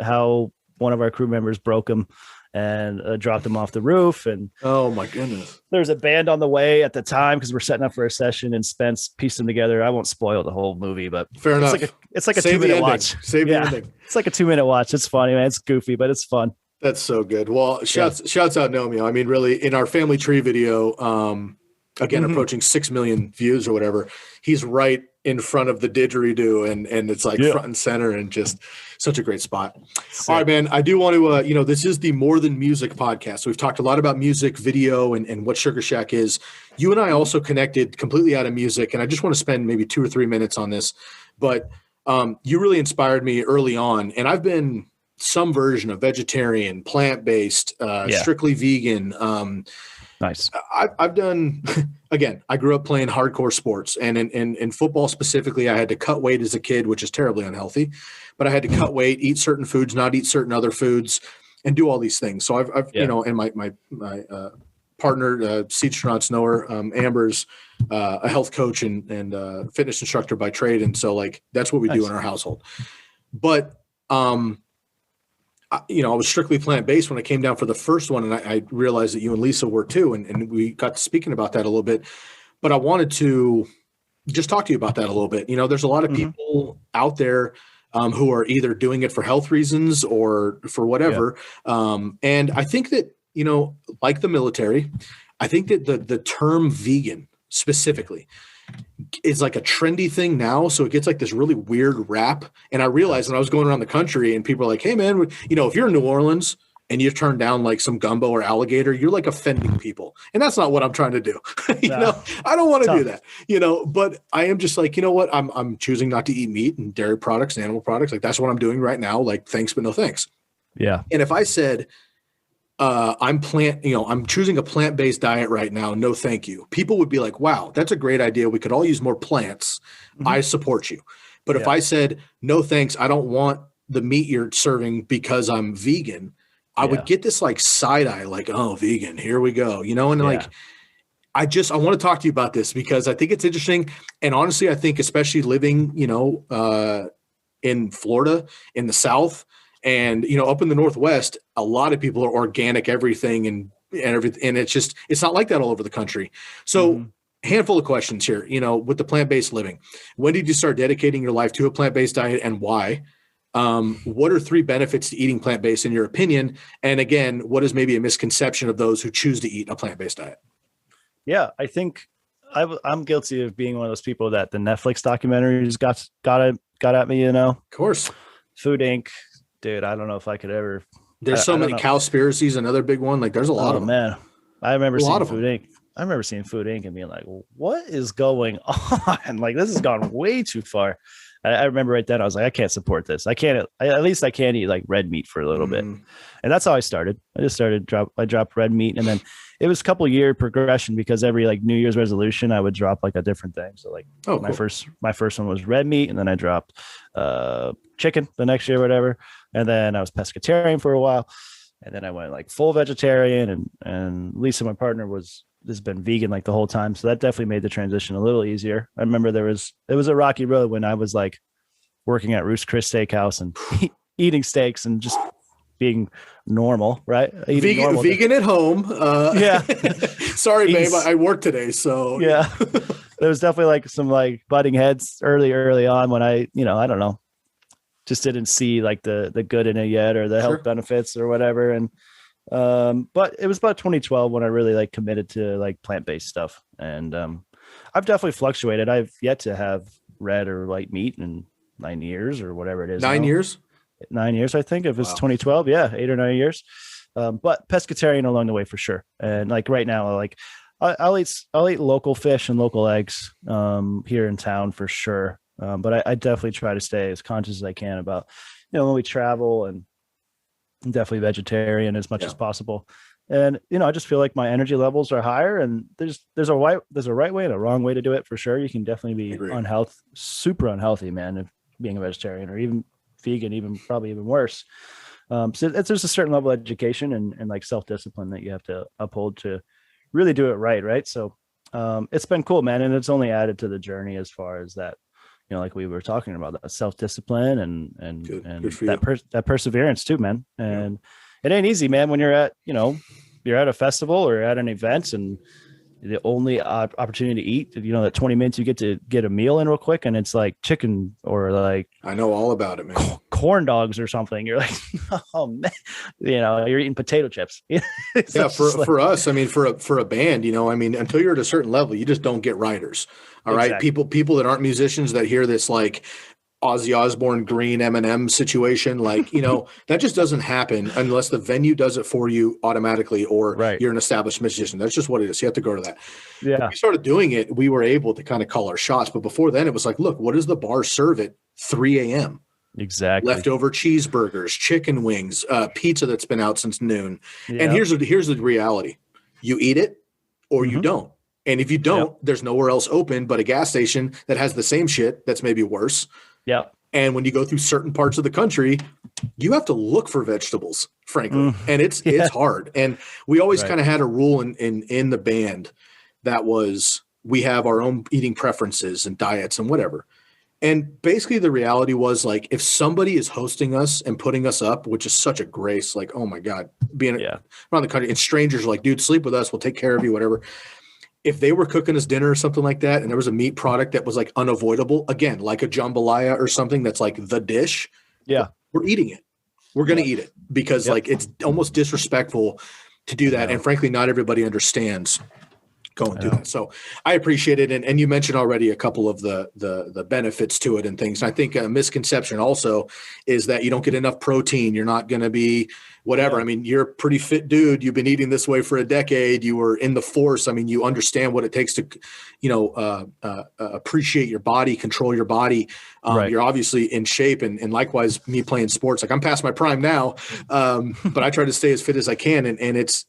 how one of our crew members broke him and dropped him off the roof. And oh my goodness, there's a band on the way at the time because we're setting up for a session, and Spence pieced them together. I won't spoil the whole movie, but fair enough. It's like a 2-minute watch. Save the ending. It's like a 2-minute watch. It's funny, man. It's goofy, but it's fun. That's so good. Well, shouts out Gnomeo. I mean, really, in our family tree video, again, approaching 6 million views or whatever, he's right in front of the didgeridoo, and it's like front and center, and just such a great spot. Sick. All right, man. I do want to, this is the More Than Music podcast. So we've talked a lot about music, video, and what Sugarshack is. You and I also connected completely out of music, and I just want to spend maybe 2 or 3 minutes on this. But you really inspired me early on, and I've been some version of vegetarian, plant-based, strictly vegan. Nice. I've done, again, I grew up playing hardcore sports, and in football specifically, I had to cut weight as a kid, which is terribly unhealthy, but I had to cut weight, eat certain foods, not eat certain other foods, and do all these things. So I've and my partner, Seed Astronauts knower, Amber's a health coach and fitness instructor by trade. And so like, that's what we do in our household. But, I was strictly plant-based when I came down for the first one, and I realized that you and Lisa were too, and we got to speaking about that a little bit. But I wanted to just talk to you about that a little bit. There's a lot of people out there who are either doing it for health reasons or for whatever. And I think that, like the military, I think that the term vegan specifically is like a trendy thing now. So it gets like this really weird rap. And I realized when I was going around the country and people are like, hey man, if you're in New Orleans and you turn down like some gumbo or alligator, you're like offending people. And that's not what I'm trying to do. I don't want to do that, but I am just like, you know what? I'm choosing not to eat meat and dairy products and animal products. Like that's what I'm doing right now. Like thanks, but no thanks. Yeah. And if I said, I'm choosing a plant-based diet right now, no thank you, people would be like, wow, that's a great idea. We could all use more plants. I support you. But if I said, no thanks, I don't want the meat you're serving because I'm vegan, I would get this like side eye, like, oh, vegan, here we go. And like, I want to talk to you about this because I think it's interesting. And honestly, I think especially living, in Florida, in the South, and, up in the Northwest, a lot of people are organic everything and everything. And it's not like that all over the country. So handful of questions here, with the plant-based living. When did you start dedicating your life to a plant-based diet and why? What are 3 benefits to eating plant-based in your opinion? And again, what is maybe a misconception of those who choose to eat a plant-based diet? Yeah, I think I'm guilty of being one of those people that the Netflix documentaries got at me, Of course. Food Inc. Dude, I don't know if I could ever. There's so many cowspiracies, another big one. Like there's a lot of them. Man, I remember seeing Food Inc. I remember seeing Food Inc. and being like, what is going on? Like this has gone way too far. I remember right then I was like, I can't support this. At least I can't eat like red meat for a little bit. And that's how I started. I dropped red meat, and then it was a couple year progression because every like New Year's resolution, I would drop like a different thing. So like my first one was red meat, and then I dropped chicken the next year, whatever. And then I was pescatarian for a while. And then I went like full vegetarian, and Lisa, my partner, has been vegan like the whole time. So that definitely made the transition a little easier. I remember it was a rocky road when I was like working at Roost Chris Steakhouse and eating steaks and just being normal, right? Vegan at home. Yeah. Sorry, babe, I work today. So yeah, there was definitely like some like butting heads early on when I don't know, just didn't see like the good in it yet or the health benefits or whatever. And but it was about 2012 when I really like committed to like plant-based stuff. And I've definitely fluctuated. I've yet to have red or white meat in 9 years or whatever it is. 9 years? 9 years, I think, if it's 2012. Yeah, 8 or 9 years. But pescatarian along the way for sure. And like right now, like I'll eat local fish and local eggs here in town for sure. But I definitely try to stay as conscious as I can about, when we travel, and I'm definitely vegetarian as much as possible. And, I just feel like my energy levels are higher, and there's a right way and a wrong way to do it for sure. You can definitely be super unhealthy, man, if being a vegetarian, or even vegan, probably even worse. So there's a certain level of education and like self-discipline that you have to uphold to really do it right. Right. So it's been cool, man. And it's only added to the journey as far as that, like we were talking about, that self-discipline and that perseverance too, man. And it ain't easy, man, when you're at a festival or at an event, and the only opportunity to eat, that 20 minutes you get to get a meal in real quick, and it's like chicken or like, I know all about it, man. Corn dogs or something. You're like, oh man, you're eating potato chips. For us, I mean, for a band, until you're at a certain level, you just don't get writers. All right. People that aren't musicians that hear this like Ozzy Osbourne green M&M situation, like, that just doesn't happen unless the venue does it for you automatically, or you're an established musician. That's just what it is. You have to go to that. Yeah. When we started doing it, we were able to kind of call our shots. But before then, it was like, look, what does the bar serve at 3 a.m.? Exactly. Leftover cheeseburgers, chicken wings, pizza that's been out since noon. Yeah. And here's the reality. You eat it or you don't. And if you don't, there's nowhere else open but a gas station that has the same shit that's maybe worse. Yeah. And when you go through certain parts of the country, you have to look for vegetables, frankly. And it's hard. And we always kind of had a rule in the band that was, we have our own eating preferences and diets and whatever. And basically the reality was like, if somebody is hosting us and putting us up, which is such a grace, like, oh my God, being around the country and strangers are like, dude, sleep with us. We'll take care of you, whatever. If they were cooking us dinner or something like that, and there was a meat product that was like unavoidable, again, like a jambalaya or something that's like the dish. Yeah. We're eating it. We're going to eat it because like it's almost disrespectful to do that. And frankly, not everybody understands going through that. So I appreciate it. And you mentioned already a couple of the benefits to it and things. I think a misconception also is that you don't get enough protein. You're not going to be whatever. Yeah. I mean, you're a pretty fit dude. You've been eating this way for a decade. You were in the force. I mean, you understand what it takes to, appreciate your body, control your body. You're obviously in shape, and likewise me playing sports. Like I'm past my prime now, but I try to stay as fit as I can. And it's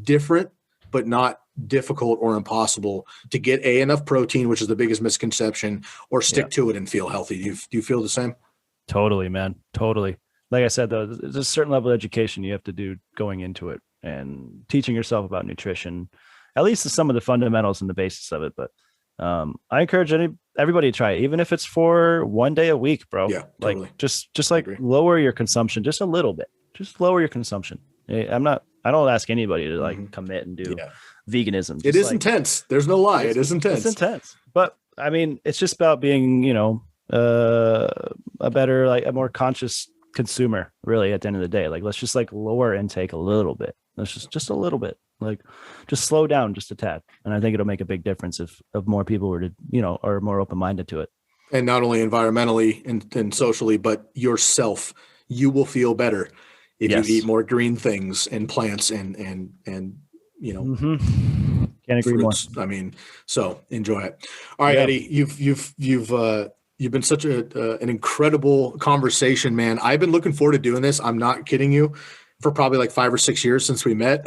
different, but not difficult or impossible to get enough protein, which is the biggest misconception, or stick to it and feel healthy. Do you feel the same? Totally, man. Totally. Like I said, though, there's a certain level of education you have to do going into it and teaching yourself about nutrition, at least some of the fundamentals and the basis of it. But I encourage everybody to try it, even if it's for one day a week, bro. Yeah, totally. Like just like lower your consumption just a little bit. Just lower your consumption. I don't ask anybody to like commit and do veganism. It is intense. There's no lie. It is intense. It's intense. But I mean, it's just about being, a better, like a more conscious consumer, really, at the end of the day. Like, let's just like lower intake a little bit. Let's just a little bit, like just slow down just a tad. And I think it'll make a big difference if more people were to, are more open-minded to it. And not only environmentally and socially, but yourself, you will feel better if you eat more green things and plants and can't agree fruits. More. I mean, so enjoy it. All right, Eddie, you've been such an incredible conversation, man. I've been looking forward to doing this. I'm not kidding you, for probably like 5 or 6 years since we met,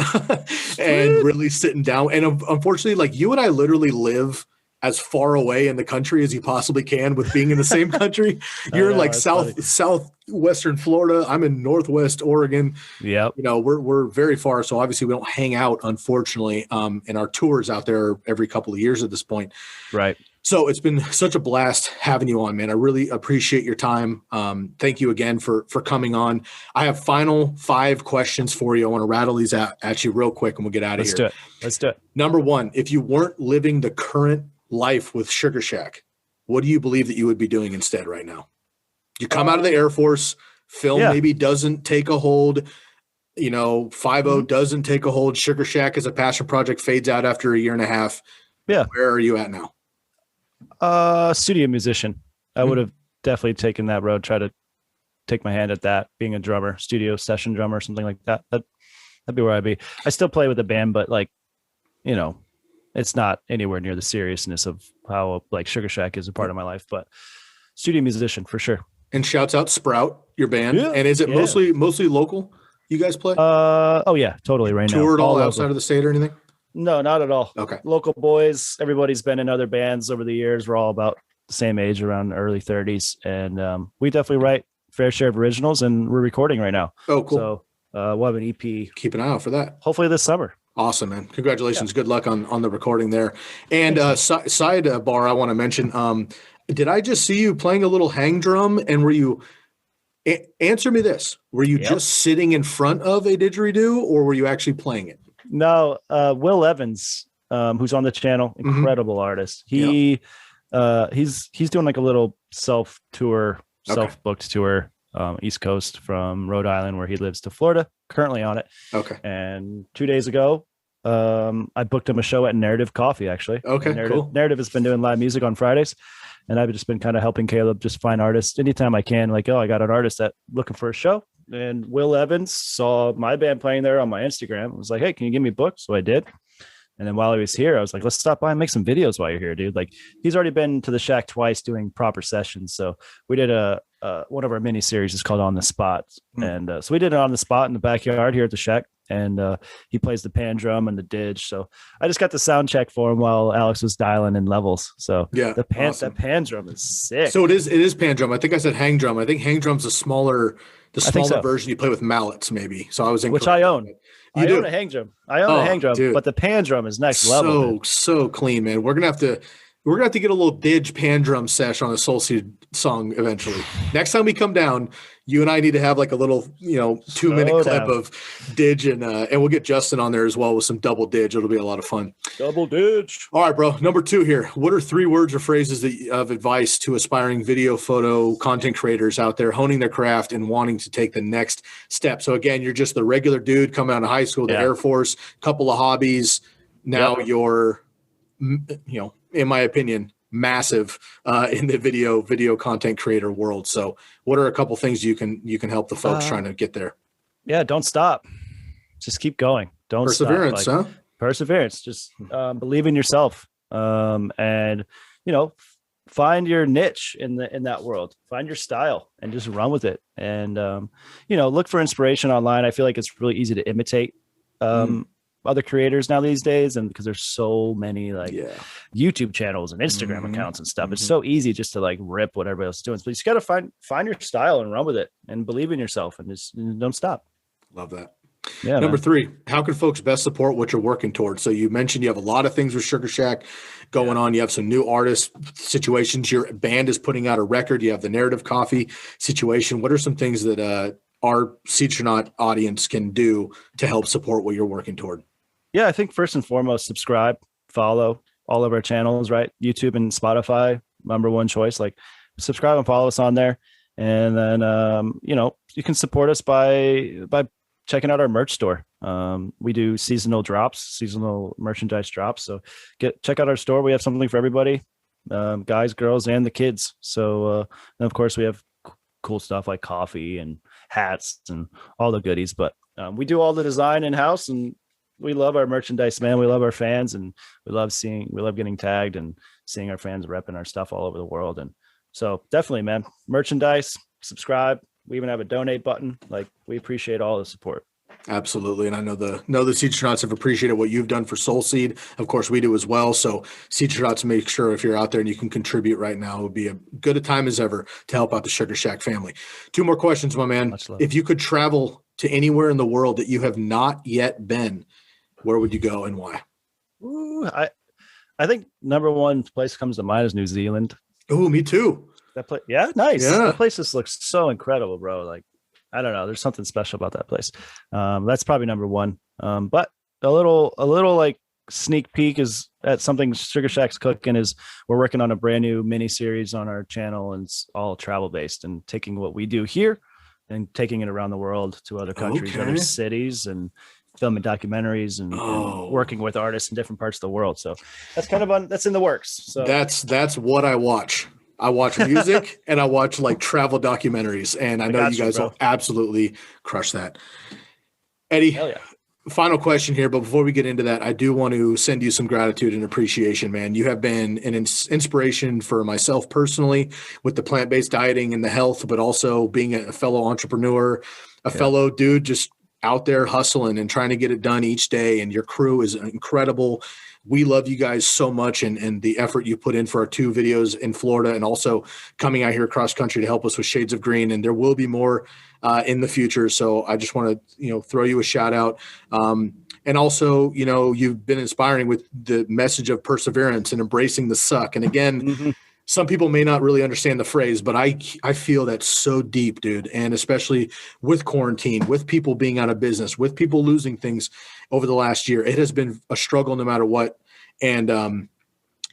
and really sitting down. And unfortunately, like you and I literally live as far away in the country as you possibly can with being in the same country. You're in like southwestern Florida. I'm in Northwest Oregon. Yeah. We're very far. So obviously we don't hang out, unfortunately. And our tours out there every couple of years at this point. Right. So it's been such a blast having you on, man. I really appreciate your time. Thank you again for coming on. I have final 5 questions for you. I want to rattle these at you real quick and we'll get out of here. Let's do it. Number 1, if you weren't living the current life with Sugarshack, what do you believe that you would be doing instead right now? You come out of the Air Force, film maybe doesn't take a hold, FiveOh doesn't take a hold, Sugarshack as a passion project fades out after 1.5 years. Yeah. Where are you at now? Studio musician. I would have definitely taken that road, try to take my hand at that, being a drummer, studio session drummer, something like that. That'd be where I'd be. I still play with the band, but like, it's not anywhere near the seriousness of how like Sugarshack is a part of my life, but studio musician for sure. And shouts out Sprout, your band. Yeah, and is it mostly local you guys play? Oh yeah, totally. Right now. Toured all outside of the state or anything? No, not at all. Okay. Local boys. Everybody's been in other bands over the years. We're all about the same age, around early 30s. And we definitely write fair share of originals, and we're recording right now. Oh, cool. So we'll have an EP. Keep an eye out for that. Hopefully this summer. Awesome, man. Congratulations. Yeah. Good luck on the recording there. And sidebar I want to mention, did I just see you playing a little hang drum? And were you answer me this? Were you just sitting in front of a didgeridoo, or were you actually playing it? No, Will Evans, who's on the channel, incredible artist. He's doing like a little self-booked tour, East Coast from Rhode Island, where he lives, to Florida, currently on it. Okay. And 2 days ago, I booked him a show at Narrative Coffee, actually. Okay, cool. Narrative has been doing live music on Fridays, and I've just been kind of helping Caleb just find artists anytime I can. Like, I got an artist that looking for a show. And Will Evans saw my band playing there on my Instagram. I was like, hey, can you give me books? So I did. And then while he was here, I was like, let's stop by and make some videos while you're here, dude. Like, he's already been to the Shack twice doing proper sessions. So we did one of our mini series is called On the Spot. And so we did it on the spot in the backyard here at the Shack. And he plays the pan drum and the didge. So I just got the sound check for him while Alex was dialing in levels. So that pan drum is sick. So it is pan drum. I think I said hang drum. I think hang drum's the smaller version you play with mallets, maybe. So I was incorrect. Which I own. I own a hang drum. But the pan drum is next level. So clean, man. We're gonna have to we're gonna have to get a little didge pan drum sesh on a Soul Seed song eventually. Next time we come down, you and I need to have like a little, 2-minute clip of didge, and we'll get Justin on there as well with some double didge. It'll be a lot of fun. Double didge. All right, bro. Number 2 here. What are 3 words or phrases of advice to aspiring video, photo, content creators out there honing their craft and wanting to take the next step? So again, you're just the regular dude coming out of high school, the Air Force, couple of hobbies. Now you're, in my opinion, massive in the video content creator world. So what are a couple things you can help the folks trying to get there? Yeah. Don't stop. Just keep going. Don't Perseverance, stop. Perseverance. Just believe in yourself. And find your niche in that world, find your style and just run with it. And, look for inspiration online. I feel like it's really easy to imitate other creators now these days. And because there's so many YouTube channels and Instagram accounts and stuff, it's so easy just to like rip what everybody else is doing. But you just got to find your style and run with it and believe in yourself and just don't stop. Love that. Yeah. Number 3, how can folks best support what you're working towards? So you mentioned you have a lot of things with Sugarshack going on. You have some new artist situations. Your band is putting out a record. You have the Narrative Coffee situation. What are some things that our Seedstronaut audience can do to help support what you're working toward? Yeah, I think first and foremost, subscribe, follow all of our channels, right? YouTube and Spotify, number 1 choice. Like subscribe and follow us on there. And then, you can support us by checking out our merch store. We do seasonal merchandise drops. So check out our store. We have something for everybody, guys, girls, and the kids. So, and of course we have cool stuff like coffee and hats and all the goodies, but we do all the design in-house, and we love our merchandise, man. We love our fans, and we love getting tagged and seeing our fans repping our stuff all over the world. And so definitely, man, merchandise, subscribe. We even have a donate button. Like, we appreciate all the support. Absolutely. And I know the Seedstronauts have appreciated what you've done for Soul Seed. Of course, we do as well. So Seedstronauts, make sure if you're out there and you can contribute right now, it would be a good a time as ever to help out the Sugarshack family. 2 more questions, my man. If you could travel to anywhere in the world that you have not yet been, where would you go and why? Ooh, I think number 1 place comes to mind is New Zealand. Oh, me too. That place, yeah, nice. Yeah. That place just looks so incredible, bro. Like, I don't know, there's something special about that place. That's probably number 1. But a little like sneak peek is at something Sugarshack's cooking is we're working on a brand new mini series on our channel, and it's all travel based and taking what we do here and taking it around the world to other countries, other cities, and filming documentaries and working with artists in different parts of the world. So that's kind of that's in the works. So that's what I watch. I watch music and I watch like travel documentaries, and I know you guys will absolutely crush that. Eddie, final question here, but before we get into that, I do want to send you some gratitude and appreciation, man. You have been an inspiration for myself personally with the plant-based dieting and the health, but also being a fellow entrepreneur, fellow dude just out there hustling and trying to get it done each day. And your crew is incredible. We love you guys so much, and the effort you put in for our 2 videos in Florida, and also coming out here across country to help us with Shades of Green. And there will be more in the future. So I just want to, throw you a shout out. And also, you've been inspiring with the message of perseverance and embracing the suck. And again, some people may not really understand the phrase, but I feel that so deep, dude. And especially with quarantine, with people being out of business, with people losing things over the last year, it has been a struggle no matter what. And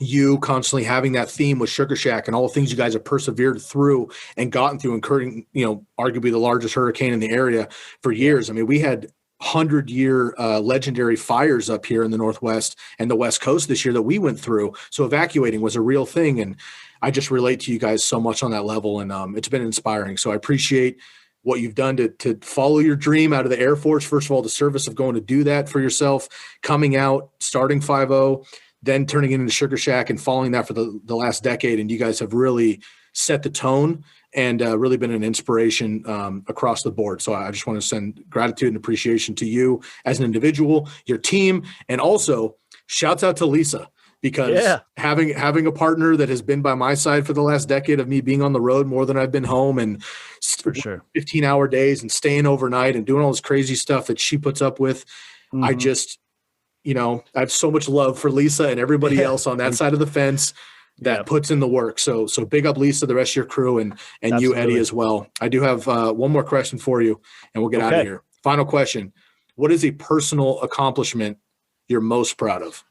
you constantly having that theme with Sugarshack and all the things you guys have persevered through and gotten through, incurring, arguably the largest hurricane in the area for years. I mean, we had 100-year legendary fires up here in the Northwest and the West Coast this year that we went through. So evacuating was a real thing. And I just relate to you guys so much on that level. And it's been inspiring. So I appreciate what you've done to follow your dream out of the Air Force. First of all, the service of going to do that for yourself, coming out, starting FiveOh, then turning it into Sugarshack and following that for the last decade. And you guys have really set the tone and really been an inspiration across the board. So I just want to send gratitude and appreciation to you as an individual, your team, and also shouts out to Lisa, because having a partner that has been by my side for the last decade of me being on the road more than I've been home, and for sure 15-hour days and staying overnight and doing all this crazy stuff that she puts up with. I just, I have so much love for Lisa and everybody else on that side of the fence. that Yeah. puts in the work. So big up Lisa, the rest of your crew, and you, Absolutely. Eddie, as well. I do have one more question for you, and we'll get out of here. Final question. What is a personal accomplishment you're most proud of?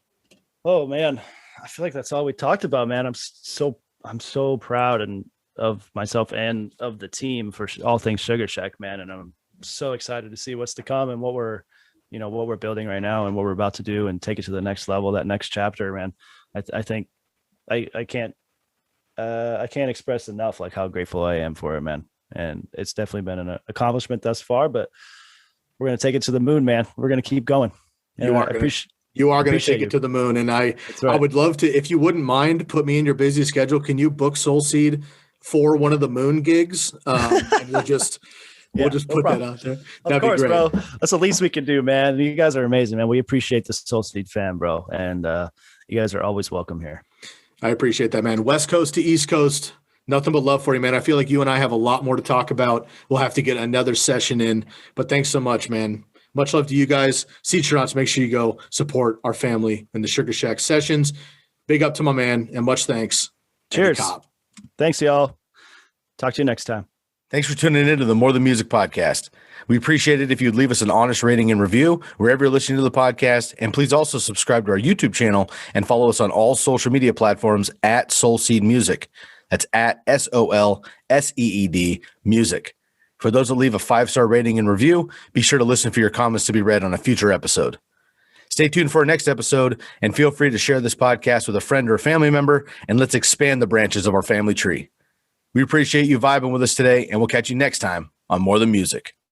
Oh man, I feel like that's all we talked about, man. I'm so proud of myself and of the team for all things Sugarshack, man. And I'm so excited to see what's to come and what we're building right now and what we're about to do and take it to the next level, that next chapter, man. I think I can't express enough like how grateful I am for it, man. And it's definitely been an accomplishment thus far, but we're going to take it to the moon, man. We're going to keep going. You are going to take it to the moon. And I would love to, if you wouldn't mind, put me in your busy schedule. Can you book Soul Seed for one of the moon gigs? And we'll just put that out there. That'd be great, bro. That's the least we can do, man. You guys are amazing, man. We appreciate the Soul Seed fam, bro. And you guys are always welcome here. I appreciate that, man. West Coast to East Coast. Nothing but love for you, man. I feel like you and I have a lot more to talk about. We'll have to get another session in, but thanks so much, man. Much love to you guys. Seatronauts, make sure you go support our family in the Sugarshack sessions. Big up to my man, and much thanks. Cheers. Thanks, y'all. Talk to you next time. Thanks for tuning into the More Than Music podcast. We appreciate it if you'd leave us an honest rating and review wherever you're listening to the podcast. And please also subscribe to our YouTube channel and follow us on all social media platforms at Soul Seed Music. That's at SOLSEED Music. For those that leave a 5-star rating and review, be sure to listen for your comments to be read on a future episode. Stay tuned for our next episode, and feel free to share this podcast with a friend or a family member, and let's expand the branches of our family tree. We appreciate you vibing with us today, and we'll catch you next time on More Than Music.